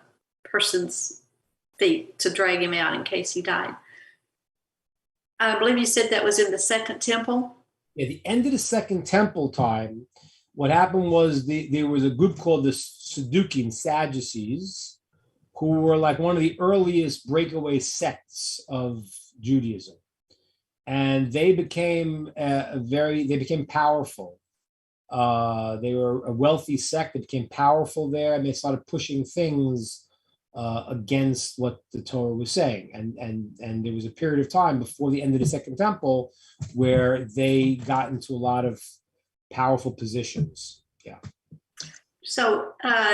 E: person's feet to drag him out in case he died. I believe you said that was in the Second Temple.
C: Yeah, the end of the Second Temple time, what happened was there was a group called the Sadducees, who were like one of the earliest breakaway sects of Judaism. And they became powerful. They were a wealthy sect that became powerful there, and they started pushing things against what the Torah was saying. And there was a period of time before the end of the Second Temple where they got into a lot of powerful positions. Yeah.
E: So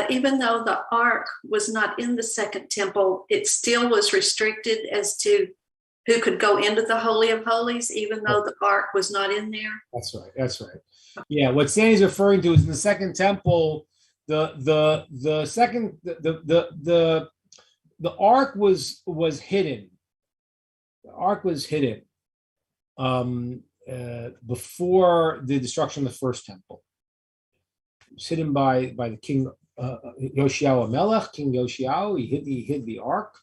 E: even though the ark was not in the Second Temple, it still was restricted as to who could go into the Holy of Holies, even though the ark was not in there.
C: That's right. That's right. Yeah. What Sandy's referring to is in the Second Temple, the ark was hidden. The ark was hidden before the destruction of the First Temple. It was hidden by the king Yoshiao Melech, King Yoshiao. He hid the ark.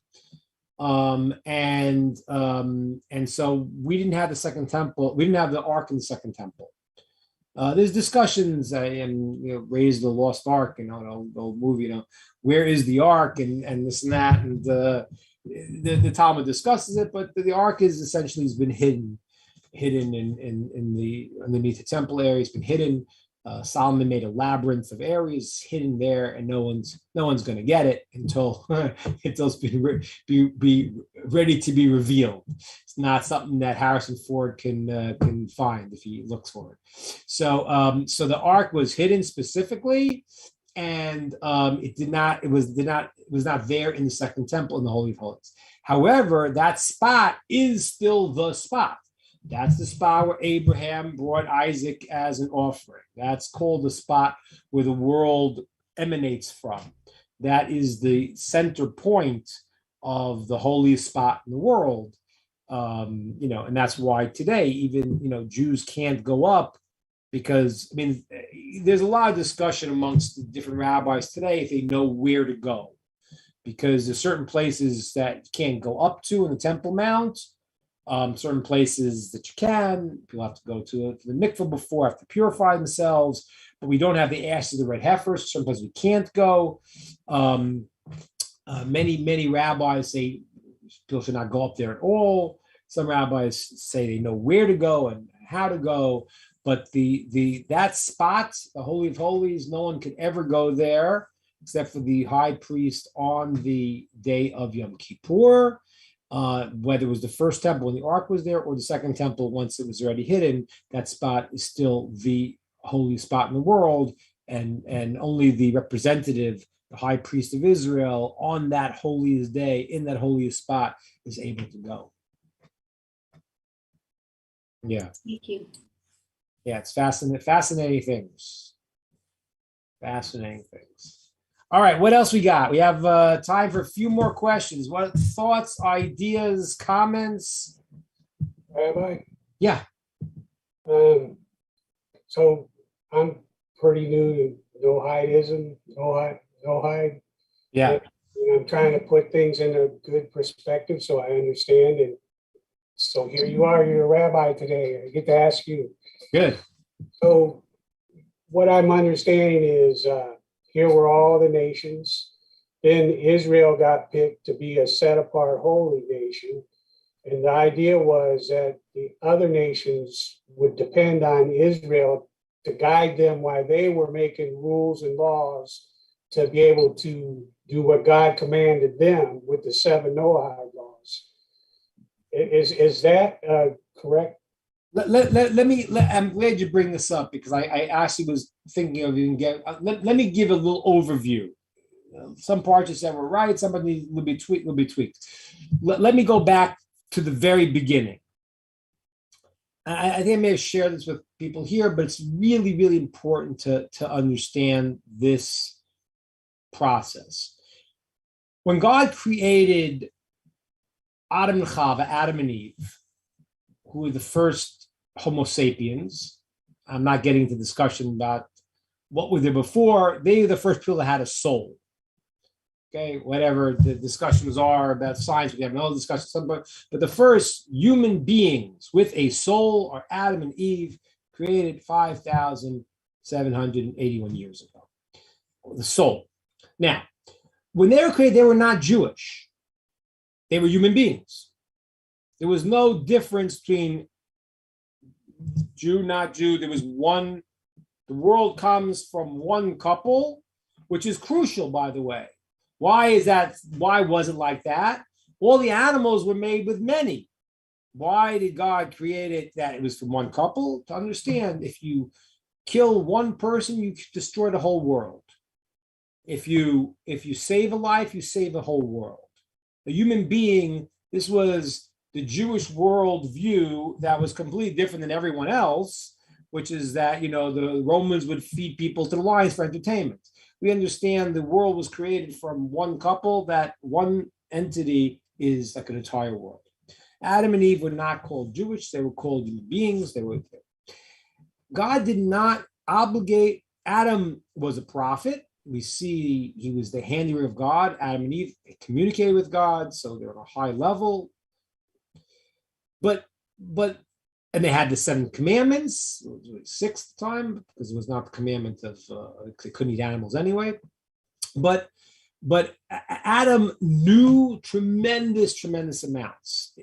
C: And so we didn't have the Second Temple. We didn't have the Ark in the Second Temple. There's discussions and Raise the Lost Ark, the old movie, where is the Ark and this and that, and the Talmud discusses it, but the Ark is essentially has been hidden in the underneath the temple area. It's been hidden. Solomon made a labyrinth of areas hidden there, and no one's going to get it until it's be ready to be revealed. It's not something that Harrison Ford can find if he looks for it. So the ark was hidden specifically, and it was not there in the Second Temple in the Holy of Holies. However, that spot is still the spot. That's the spot where Abraham brought Isaac as an offering. That's called the spot where the world emanates from. That is the center point of the holiest spot in the world. And that's why today, even, Jews can't go up because, there's a lot of discussion amongst the different rabbis today if they know where to go, because there's certain places that you can't go up to in the Temple Mount. Certain places that you can. People have to go to the mikveh before, have to purify themselves, but we don't have the ashes of the red heifers. Some places we can't go. Many rabbis say people should not go up there at all. Some rabbis say they know where to go and how to go, but that spot, the Holy of Holies, no one could ever go there except for the high priest on the day of Yom Kippur. Whether it was the First Temple when the Ark was there or the Second Temple once it was already hidden, that spot is still the holy spot in the world, and only the representative, the high priest of Israel, on that holiest day in that holiest spot is able to go. Yeah.
E: Thank you.
C: Yeah, it's fascinating things. Fascinating things. All right, what else we got? We have time for a few more questions. What thoughts, ideas, comments?
D: Rabbi?
C: Yeah.
D: So I'm pretty new to no-hidism, no-hide.
C: Yeah.
D: And I'm trying to put things in a good perspective so I understand. And so here you are, you're a rabbi today. I get to ask you.
C: Good.
D: So what I'm understanding is here were all the nations. Then Israel got picked to be a set-apart holy nation. And the idea was that the other nations would depend on Israel to guide them while they were making rules and laws to be able to do what God commanded them with the 7 Noahide laws. Is that correct?
C: I'm glad you bring this up because I actually was thinking of even let me give a little overview. Some parts you said were right, some of these will be tweaked. Let me go back to the very beginning. I think I may have shared this with people here, but it's really, really important to understand this process. When God created Adam and Chava, Adam and Eve, who were the first Homo sapiens, I'm not getting into discussion about what were there before, they were the first people that had a soul. Okay, whatever the discussions are about science, we have no discussion, but the first human beings with a soul are Adam and Eve, created 5,781 years ago. The soul. Now, when they were created, they were not Jewish. They were human beings. There was no difference between Jew, not Jew. There was one. The world comes from one couple, which is crucial, by the way. Why is that? Why was it like that? All the animals were made with many. Why did God create it that it was from one couple? To understand, if you kill one person, you destroy the whole world. If you save a life, you save the whole world. A human being, this was the Jewish world view that was completely different than everyone else, which is that, the Romans would feed people to the lions for entertainment. We understand the world was created from one couple, that one entity is like an entire world. Adam and Eve were not called Jewish, they were called human beings. God did not obligate. Adam was a prophet. We see he was the handiwork of God. Adam and Eve communicated with God, so they're on a high level. But and they had the 7 commandments, sixth time, because it was not the commandment of they couldn't eat animals anyway. But Adam knew tremendous amounts.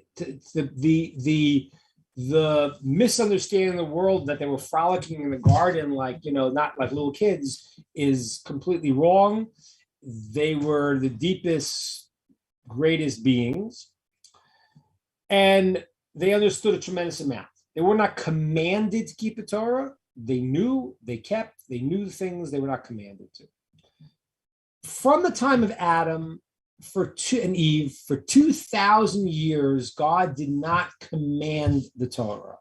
C: The misunderstanding of the world that they were frolicking in the garden, not like little kids, is completely wrong. They were the deepest, greatest beings, and they understood a tremendous amount. They were not commanded to keep the Torah. They knew, they knew things they were not commanded to. From the time of Adam and Eve, for 2,000 years, God did not command the Torah.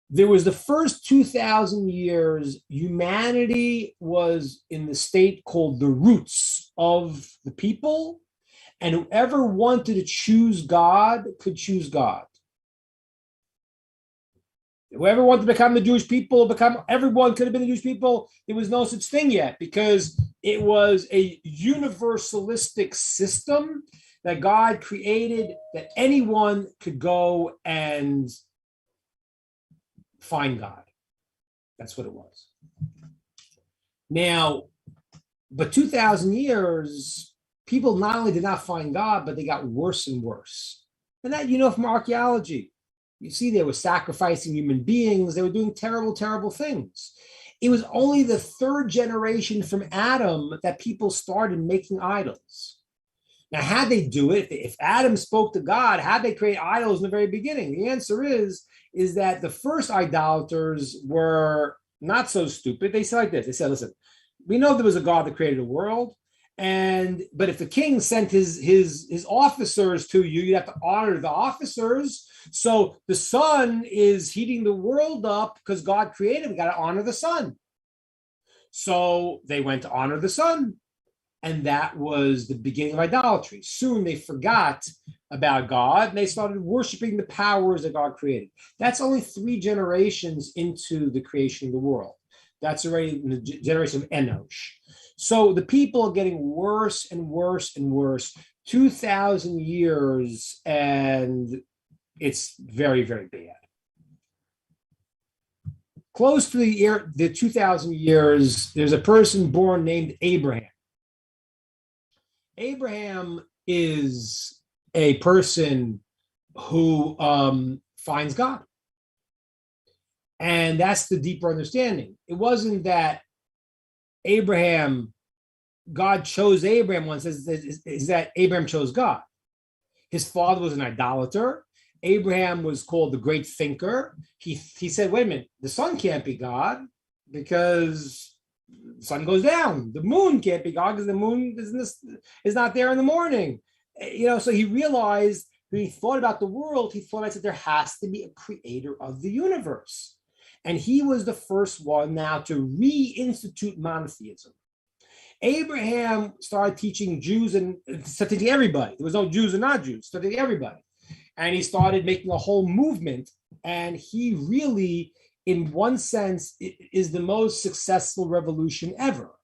C: There was the first 2,000 years, humanity was in the state called the roots of the people, and whoever wanted to choose God could choose God. Whoever wanted to become the Jewish people, everyone could have been the Jewish people. There was no such thing yet, because it was a universalistic system that God created, that anyone could go and find God. That's what it was. Now, but 2,000 years, people not only did not find God, but they got worse and worse. And that, from archaeology. You see, they were sacrificing human beings. They were doing terrible, terrible things. It was only the 3rd generation from Adam that people started making idols. Now, how'd they do it? If Adam spoke to God, how'd they create idols in the very beginning? The answer is that the first idolaters were not so stupid. They said like this. They said, listen, we know there was a God that created the world. But if the king sent his officers to you, you'd have to honor the officers. So the sun is heating the world up because God created. We got to honor the sun. So they went to honor the sun, and that was the beginning of idolatry. Soon they forgot about God and they started worshiping the powers that God created. That's only 3 generations into the creation of the world. That's already in the generation of Enosh. So the people are getting worse and worse and worse. 2,000 years, and it's very, very bad. Close to the 2,000 years, there's a person born named Abraham. Abraham is a person who finds God. And that's the deeper understanding. It wasn't that God chose Abraham once, is that Abraham chose God. His father was an idolater. Abraham was called the great thinker. He said, wait a minute, the sun can't be God because the sun goes down. The moon can't be God because the moon is not there in the morning. So he realized, when he thought about the world, he thought that there has to be a creator of the universe. And he was the first one now to reinstitute monotheism. Abraham started teaching Jews and started teaching everybody. There was no Jews and not Jews, started teaching everybody. And he started making a whole movement. And he really, in one sense, is the most successful revolution ever.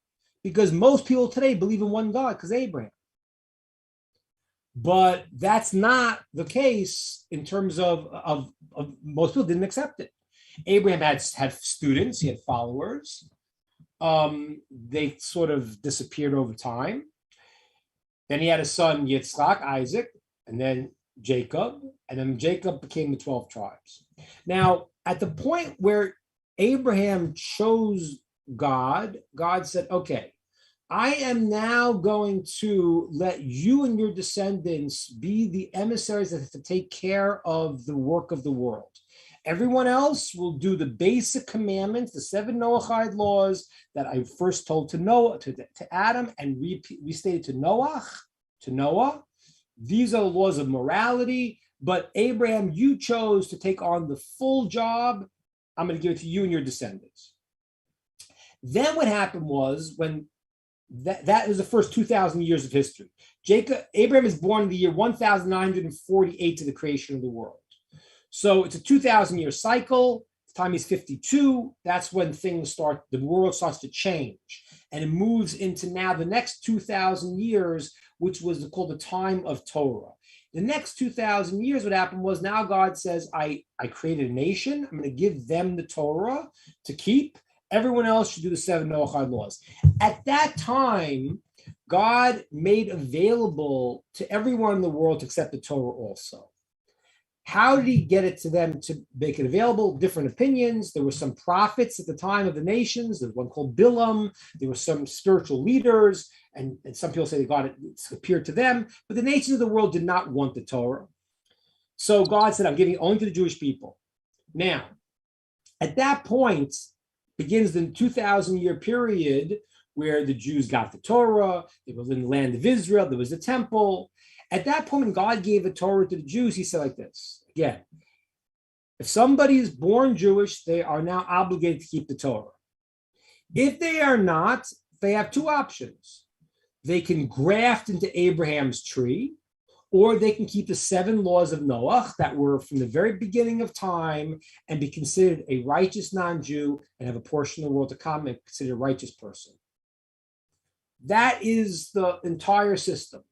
C: Because most people today believe in one God, because Abraham. But that's not the case in terms of most people didn't accept it. Abraham had students, he had followers. They sort of disappeared over time. Then he had a son, Yitzchak, Isaac, and then Jacob, and then Jacob became the 12 tribes. Now, at the point where Abraham chose God, God said, okay, I am now going to let you and your descendants be the emissaries that have to take care of the work of the world. Everyone else will do the basic commandments, the 7 Noahide laws that I first told to Noah, to Adam, and restated to Noah. These are the laws of morality. But Abraham, you chose to take on the full job. I'm going to give it to you and your descendants. Then what happened was, when that was the first 2,000 years of history. Abraham is born in the year 1948 to the creation of the world. So it's a 2,000-year cycle. The time he's 52, that's when the world starts to change. And it moves into now the next 2,000 years, which was called the time of Torah. The next 2,000 years, what happened was, now God says, I created a nation. I'm going to give them the Torah to keep. Everyone else should do the 7 Noahide laws. At that time, God made available to everyone in the world to accept the Torah also. How did he get it to them to make it available? Different opinions. There were some prophets at the time of the nations. There's one called Bilam. There were some spiritual leaders, and some people say it appeared to them. But the nations of the world did not want the Torah. So God said, I'm giving it only to the Jewish people. Now, at that point, begins the 2,000-year period where the Jews got the Torah. They were in the land of Israel. There was the temple. At that point, when God gave a Torah to the Jews, he said like this, again, if somebody is born Jewish, they are now obligated to keep the Torah. If they are not, they have two options. They can graft into Abraham's tree, or they can keep the 7 laws of Noah that were from the very beginning of time and be considered a righteous non-Jew and have a portion of the world to come and considered a righteous person. That is the entire system.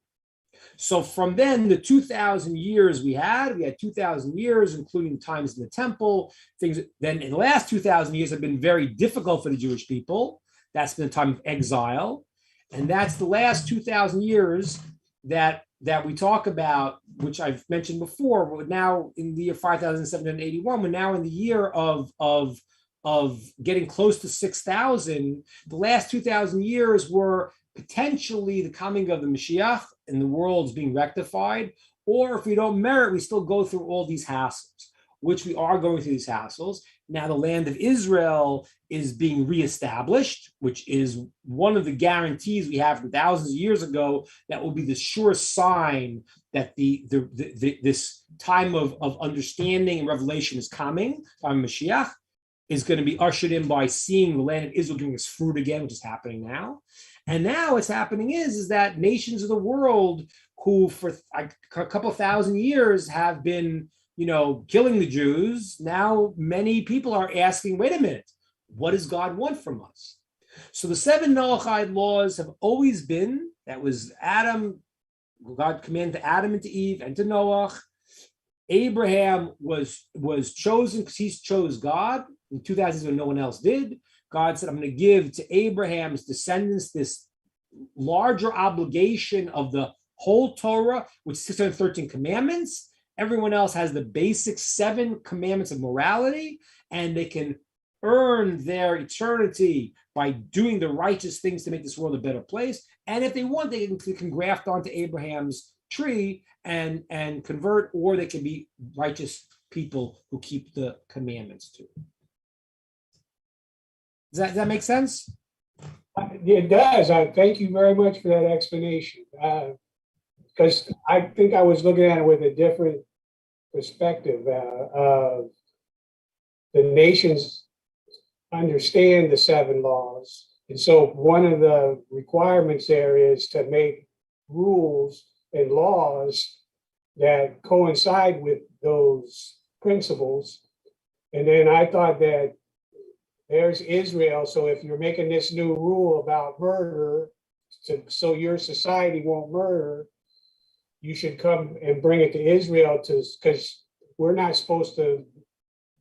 C: So from then, the 2,000 years we had 2,000 years, including times in the temple, things. Then in the last 2,000 years have been very difficult for the Jewish people. That's been a time of exile. And that's the last 2,000 years that we talk about, which I've mentioned before. We're now in the year 5,781. We're now in the year of getting close to 6,000. The last 2,000 years were potentially the coming of the Mashiach and the world's being rectified. Or if we don't merit, we still go through all these hassles, which we are going through these hassles. Now the land of Israel is being reestablished, which is one of the guarantees we have from thousands of years ago that will be the sure sign that this time of understanding and revelation is coming. Time of Mashiach is going to be ushered in by seeing the land of Israel giving its fruit again, which is happening now. And now what's happening is that nations of the world who for a couple of thousand years have been, killing the Jews, now many people are asking, wait a minute, what does God want from us? So the 7 Noahide laws have always been, that was Adam, God commanded Adam and to Eve and to Noah. Abraham was chosen because he chose God. In 2,000 years when no one else did. God said, I'm going to give to Abraham's descendants this larger obligation of the whole Torah, which is 613 commandments. Everyone else has the basic 7 commandments of morality, and they can earn their eternity by doing the righteous things to make this world a better place. And if they want, they can graft onto Abraham's tree and convert, or they can be righteous people who keep the commandments too. Does that make sense?
D: It does. Thank you very much for that explanation. Because I think I was looking at it with a different perspective. The nations understand the 7 laws. And so one of the requirements there is to make rules and laws that coincide with those principles. And then I thought that there's Israel. So if you're making this new rule about murder, so your society won't murder, you should come and bring it to Israel because we're not supposed to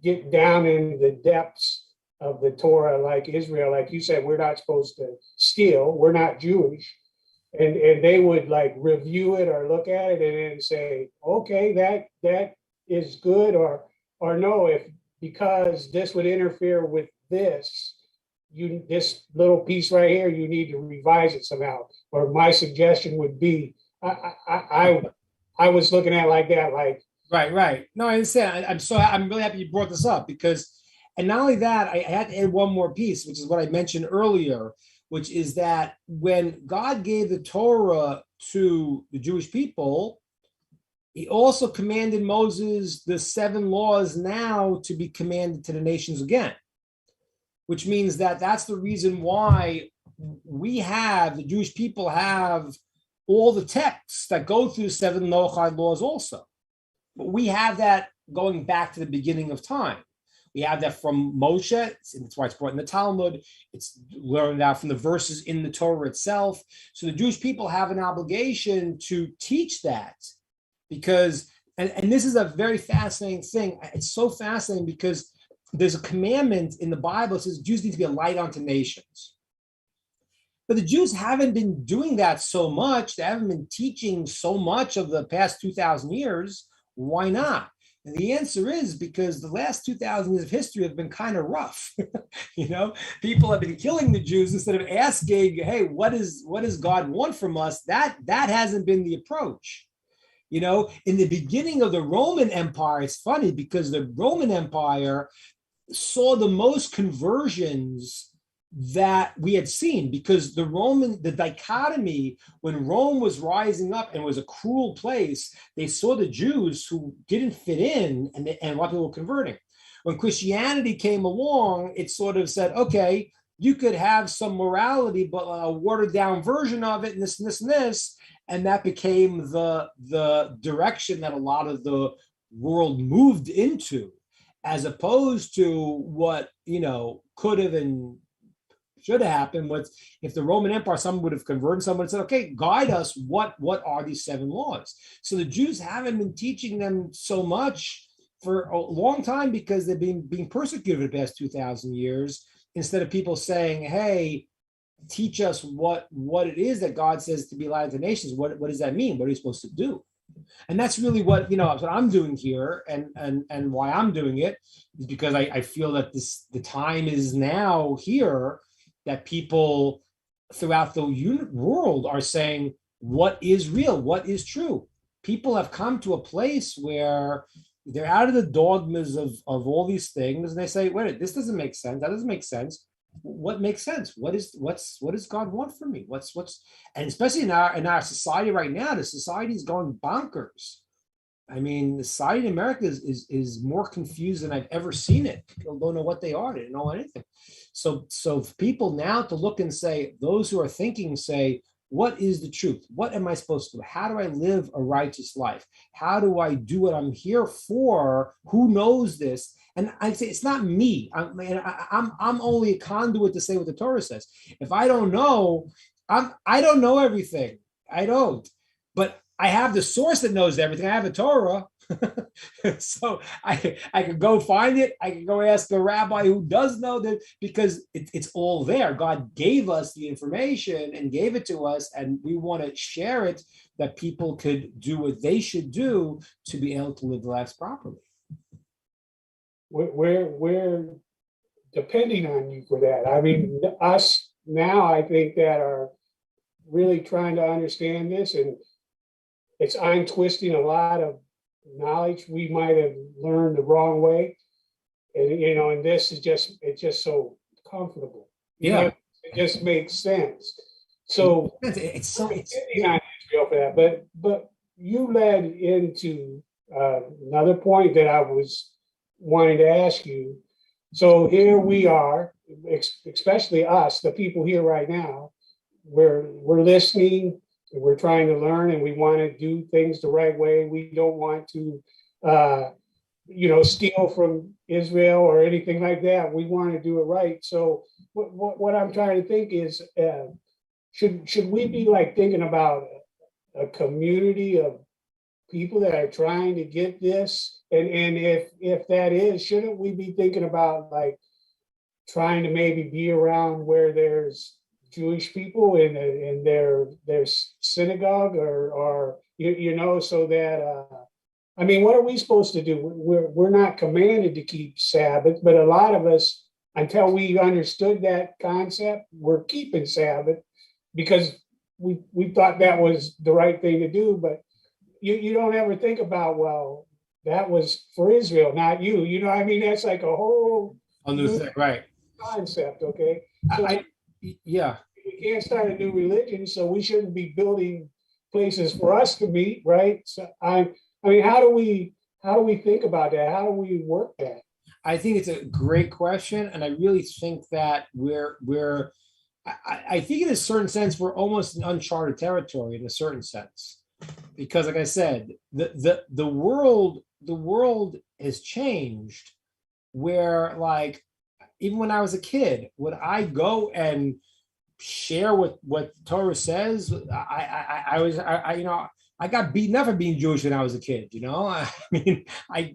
D: get down in the depths of the Torah like Israel. Like you said, we're not supposed to steal. We're not Jewish. And they would like review it or look at it and then say, okay, that is good or no, because this would interfere with this, this little piece right here, you need to revise it somehow. Or my suggestion would be, I was looking at it like that, like,
C: Right. No, I understand. I'm really happy you brought this up because, and not only that, I had to add one more piece, which is what I mentioned earlier, which is that when God gave the Torah to the Jewish people, he also commanded Moses the 7 laws now to be commanded to the nations again, which means that that's the reason why the Jewish people have all the texts that go through the 7 Noachide laws also. But we have that going back to the beginning of time. We have that from Moshe, and that's why it's brought in the Talmud. It's learned out from the verses in the Torah itself. So the Jewish people have an obligation to teach that because, and this is a very fascinating thing. It's so fascinating because there's a commandment in the Bible that says Jews need to be a light unto nations. But the Jews haven't been doing that so much. They haven't been teaching so much of the past 2,000 years. Why not? And the answer is because the last 2,000 years of history have been kind of rough. People have been killing the Jews instead of asking, hey, what does God want from us? That hasn't been the approach. In the beginning of the Roman Empire, it's funny because the Roman Empire saw the most conversions that we had seen because the dichotomy when Rome was rising up and was a cruel place, they saw the Jews who didn't fit in and a lot of people were converting. When Christianity came along, it sort of said, okay, you could have some morality, but a watered down version of it and this and this and this. And that became the direction that a lot of the world moved into, as opposed to what, could have and should have happened was if the Roman Empire, someone would have converted, someone would have said, okay, guide us. What are these 7 laws? So the Jews haven't been teaching them so much for a long time because they've been being persecuted for the past 2,000 years instead of people saying, hey, teach us what it is that God says to be light of the nations. What does that mean? What are you supposed to do? And that's really what I'm doing here and why I'm doing it is because I feel that the time is now here that people throughout the world are saying, what is real? What is true? People have come to a place where they're out of the dogmas of all these things. And they say, wait, this doesn't make sense. That doesn't make sense. What makes sense? What does God want from me? And especially in our society right now, the society is going bonkers. I mean, the society in America is more confused than I've ever seen it. People don't know what they are. They don't know anything. So for people now to look and say, those who are thinking say, what is the truth? What am I supposed to do? How do I live a righteous life? How do I do what I'm here for? Who knows this? And I say, it's not me. I'm only a conduit to say what the Torah says. If I don't know, I don't know everything. I don't. But I have the source that knows everything. I have a Torah. So I could go find it. I could go ask a rabbi who does know that because it's all there. God gave us the information and gave it to us, and we want to share it that people could do what they should do to be able to live their lives properly.
D: We're depending on you for that. I mean, us now, I think that are really trying to understand this, and I'm twisting a lot of knowledge we might have learned the wrong way, and and this is it's just so comfortable. It just makes sense. So
C: it's
D: on Israel for that, but you led into another point that I was wanting to ask you. So here we are, especially us, the people here right now. We're listening. We're trying to learn, and we want to do things the right way. We don't want to, steal from Israel or anything like that. We want to do it right. So, what I'm trying to think is, should we be like thinking about a community of people that are trying to get this? And if that is, shouldn't we be thinking about like trying to maybe be around where there's Jewish people in their synagogue or so that I mean, what are we supposed to do? We're not commanded to keep Sabbath, but a lot of us until we understood that concept, we're keeping Sabbath because we thought that was the right thing to do. But you don't ever think about, well, that was for Israel, not you. You know what I mean? That's like a whole
C: new thing, right?
D: Concept, okay? So
C: Yeah.
D: we can't start a new religion, so we shouldn't be building places for us to meet, right? So I mean, how do we think about that? How do we work that?
C: I think it's a great question, and I really think that I think in a certain sense we're almost in uncharted territory in a certain sense, because like I said, the world has changed. Where like even when I was a kid, would I go and share what Torah says? I got beaten up for being Jewish when I was a kid, you know. I mean, I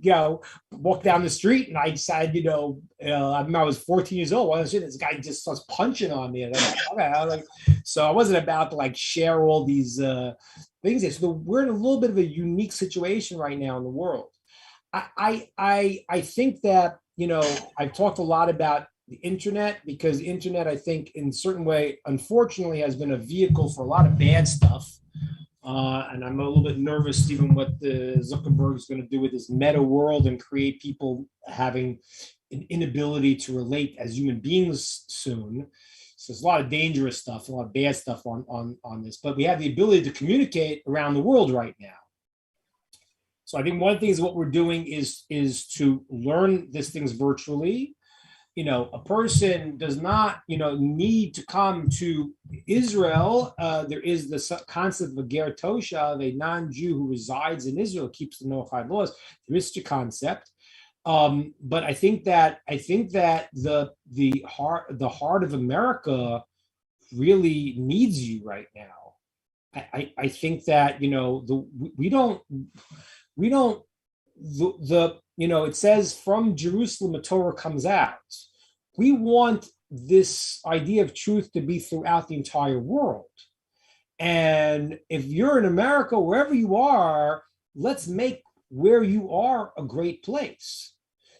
C: walk down the street and I decided, I remember I was 14 years old. This guy just starts punching on me, and I'm like, so I wasn't about to like share all these things. So we're in a little bit of a unique situation right now in the world. I think that I've talked a lot about the internet because the internet, I think, in a certain way, unfortunately, has been a vehicle for a lot of bad stuff. And I'm a little bit nervous, even what the Zuckerberg is going to do with this meta world and create people having an inability to relate as human beings soon. So there's a lot of dangerous stuff, a lot of bad stuff on this, but we have the ability to communicate around the world right now. So I think one of the things what we're doing is to learn these things virtually. A person does not, need to come to Israel. There is the concept of a ger toshav, a non-Jew who resides in Israel, keeps the Noahide laws. There is such a concept, but I think that the heart of America really needs you right now. I think that it says from Jerusalem a Torah comes out. We want this idea of truth to be throughout the entire world. And if you're in America, wherever you are, let's make where you are a great place.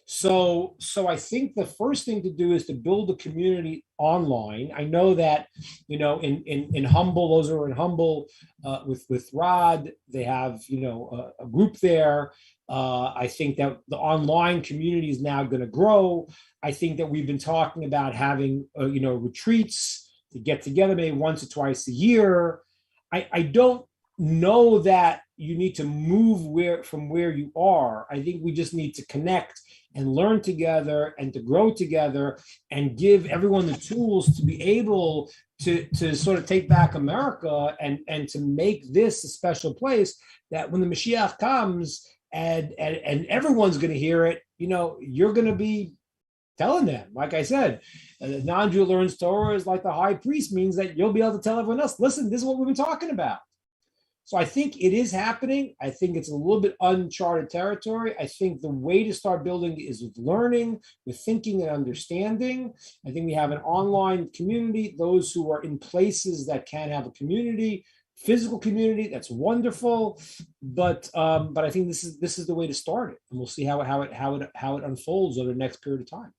C: So I think the first thing to do is to build a community online. I know that, in Humble, those who are in Humble with Rod, they have, a group there. I think that the online community is now going to grow. I think that we've been talking about having, retreats to get together maybe once or twice a year. I don't know that you need to move from where you are. I think we just need to connect and learn together and to grow together and give everyone the tools to be able to sort of take back America and to make this a special place that when the Mashiach comes and everyone's going to hear it, you're going to be telling them, like I said, the non-Jew learns Torah is like the high priest, means that you'll be able to tell everyone else, listen, this is what we've been talking about. So I think it is happening. I think it's a little bit uncharted territory. I think the way to start building is with learning, with thinking and understanding. I think we have an online community, those who are in places that can have a community, physical community, that's wonderful. But I think this is the way to start it. And we'll see how it unfolds over the next period of time.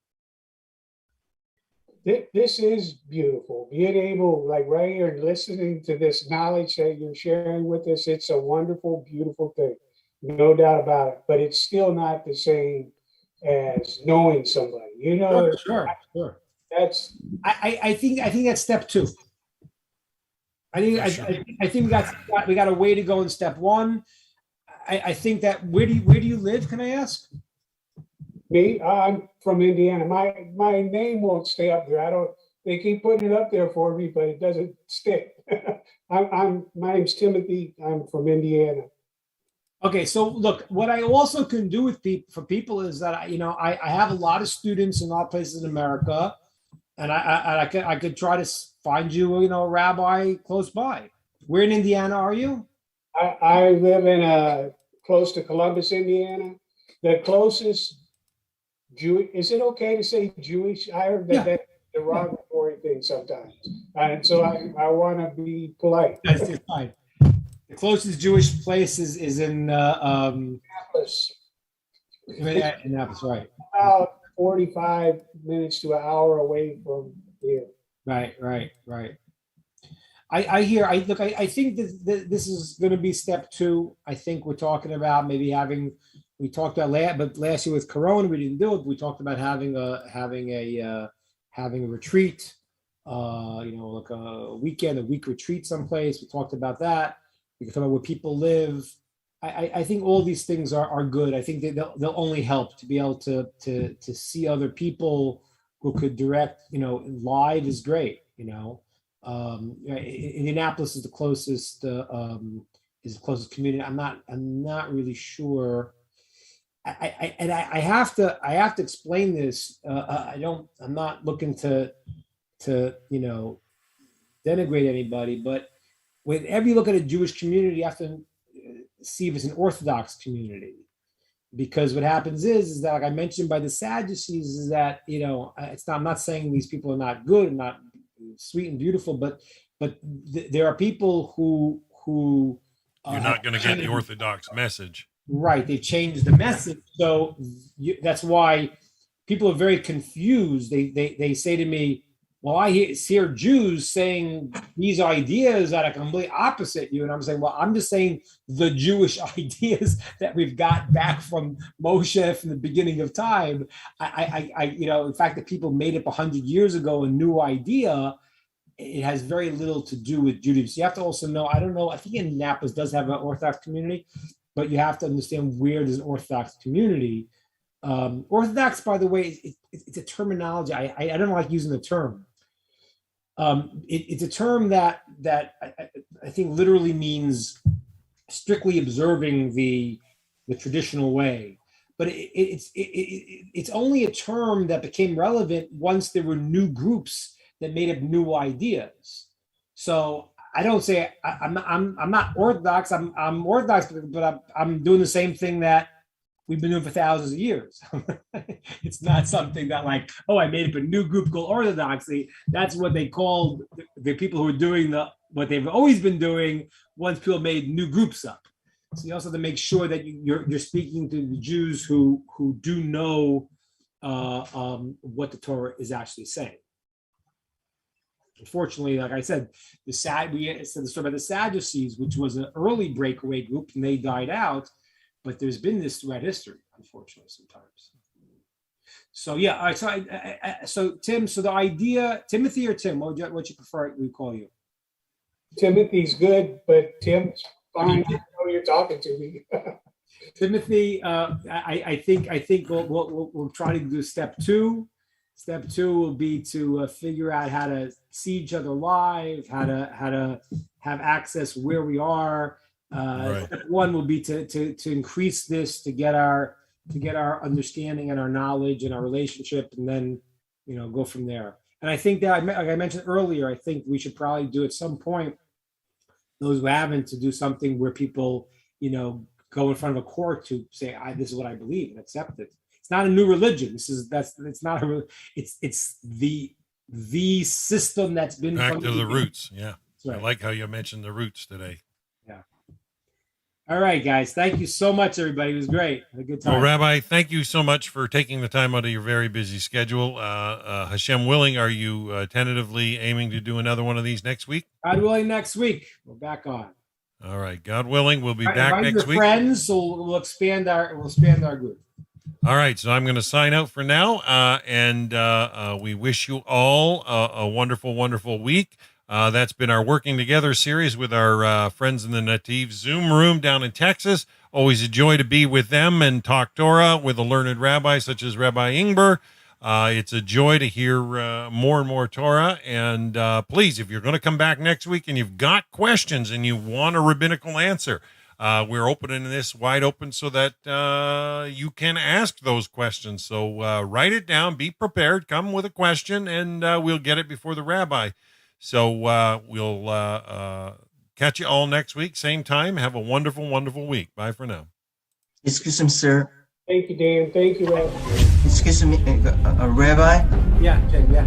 D: This is beautiful. Being able, like right here, listening to this knowledge that you're sharing with us, it's a wonderful, beautiful thing. No doubt about it. But it's still not the same as knowing somebody.
C: Sure.
D: That's.
C: I think that's step two. I think we got a way to go in step one. I think that where do you live? Can I ask?
D: Me, I'm from Indiana. My name won't stay up there. They keep putting it up there for me, but it doesn't stick. My name's Timothy. I'm from Indiana.
C: Okay, so look, what I also can do with people is that I have a lot of students in a lot of places in America, and I could try to find you a rabbi close by. Where in Indiana are you?
D: I live in close to Columbus, Indiana. The closest Jewish, is it okay to say Jewish? I heard that that's a derogatory thing sometimes. And so I want to be polite.
C: That's fine. The closest Jewish place is in
D: Annapolis.
C: Annapolis, right.
D: 45 minutes to an hour away from here.
C: Right. I think that this is going to be step two. I think we're talking about maybe we talked about last year with Corona, we didn't do it. We talked about having a retreat, like a week retreat someplace. We talked about that. We can talk about where people live. I think all these things are good. I think they'll only help to be able to see other people who could direct, live is great, Indianapolis is the closest community. I'm not really sure. I have to explain this. I'm not looking to denigrate anybody, but whenever you look at a Jewish community, you have to see if it's an Orthodox community, because what happens is that, like I mentioned by the Sadducees, is that I'm not saying these people are not good and not sweet and beautiful, but there are people who
A: You're not going to get the Orthodox message.
C: Right. They've changed the message. So that's why people are very confused. They say to me, well, I hear Jews saying these ideas that are completely opposite you. And I'm saying, well, I'm just saying the Jewish ideas that we've got back from Moshe from the beginning of time. In fact, that people made up 100 years ago a new idea. It has very little to do with Judaism. So you have to also know, I don't know, I think Indianapolis does have an Orthodox community, but you have to understand where there's an Orthodox community. Orthodox, by the way, it's a terminology. I don't like using the term. It's a term that I think literally means strictly observing the traditional way. But it's only a term that became relevant once there were new groups that made up new ideas. So I don't say I'm not Orthodox. I'm Orthodox, but I'm doing the same thing that we've been doing for thousands of years. It's not something that like, oh, I made up a new group called Orthodoxy. That's what they called the people who are doing what they've always been doing once people made new groups up. So you also have to make sure that you're speaking to the Jews who do know what the Torah is actually saying. Unfortunately, like I said, we said the story about the Sadducees, which was an early breakaway group, and they died out. But there's been this throughout history, unfortunately, sometimes. So yeah, all right. So Tim, so the idea, Timothy or Tim, what you prefer we call you?
D: Timothy's good, but Tim's fine. I know you're talking to me.
C: Timothy, I think we'll try to do step two. Step two will be to figure out how to see each other live, how to have access where we are.
A: Right.
C: Step one will be to increase this, to get our understanding and our knowledge and our relationship, and then go from there. And I think that, like I mentioned earlier, I think we should probably do at some point, those who haven't, to do something where people go in front of a court to say, this is what I believe, and accept it. It's not a new religion. It's not it's the system that's been
A: back to the roots. Yeah.
C: Right.
A: I like how you mentioned the roots today.
C: Yeah. All right, guys. Thank you so much, everybody. It was great. Had a good time.
A: Well, Rabbi, thank you so much for taking the time out of your very busy schedule. Hashem willing, are you tentatively aiming to do another one of these next week?
C: God willing, next week. We're back on.
A: All right. God willing, we'll be back
C: Invite
A: next
C: your
A: week.
C: Friends, so we'll expand our group.
A: All right, so I'm going to sign out for now, and we wish you all a wonderful, wonderful week. That's been our Working Together series with our friends in the Nativ Zoom room down in Texas. Always a joy to be with them and talk Torah with a learned rabbi such as Rabbi Ingber. It's a joy to hear more and more Torah. And please, if you're going to come back next week and you've got questions and you want a rabbinical answer, we're opening this wide open so that you can ask those questions. So write it down, be prepared, come with a question, and we'll get it before the rabbi. So we'll catch you all next week, same time. Have a wonderful, wonderful week. Bye for now.
F: Excuse me, sir.
D: Thank you, Dan. Thank you, Rabbi.
F: Excuse me, Rabbi.
C: Yeah, Jay, yeah.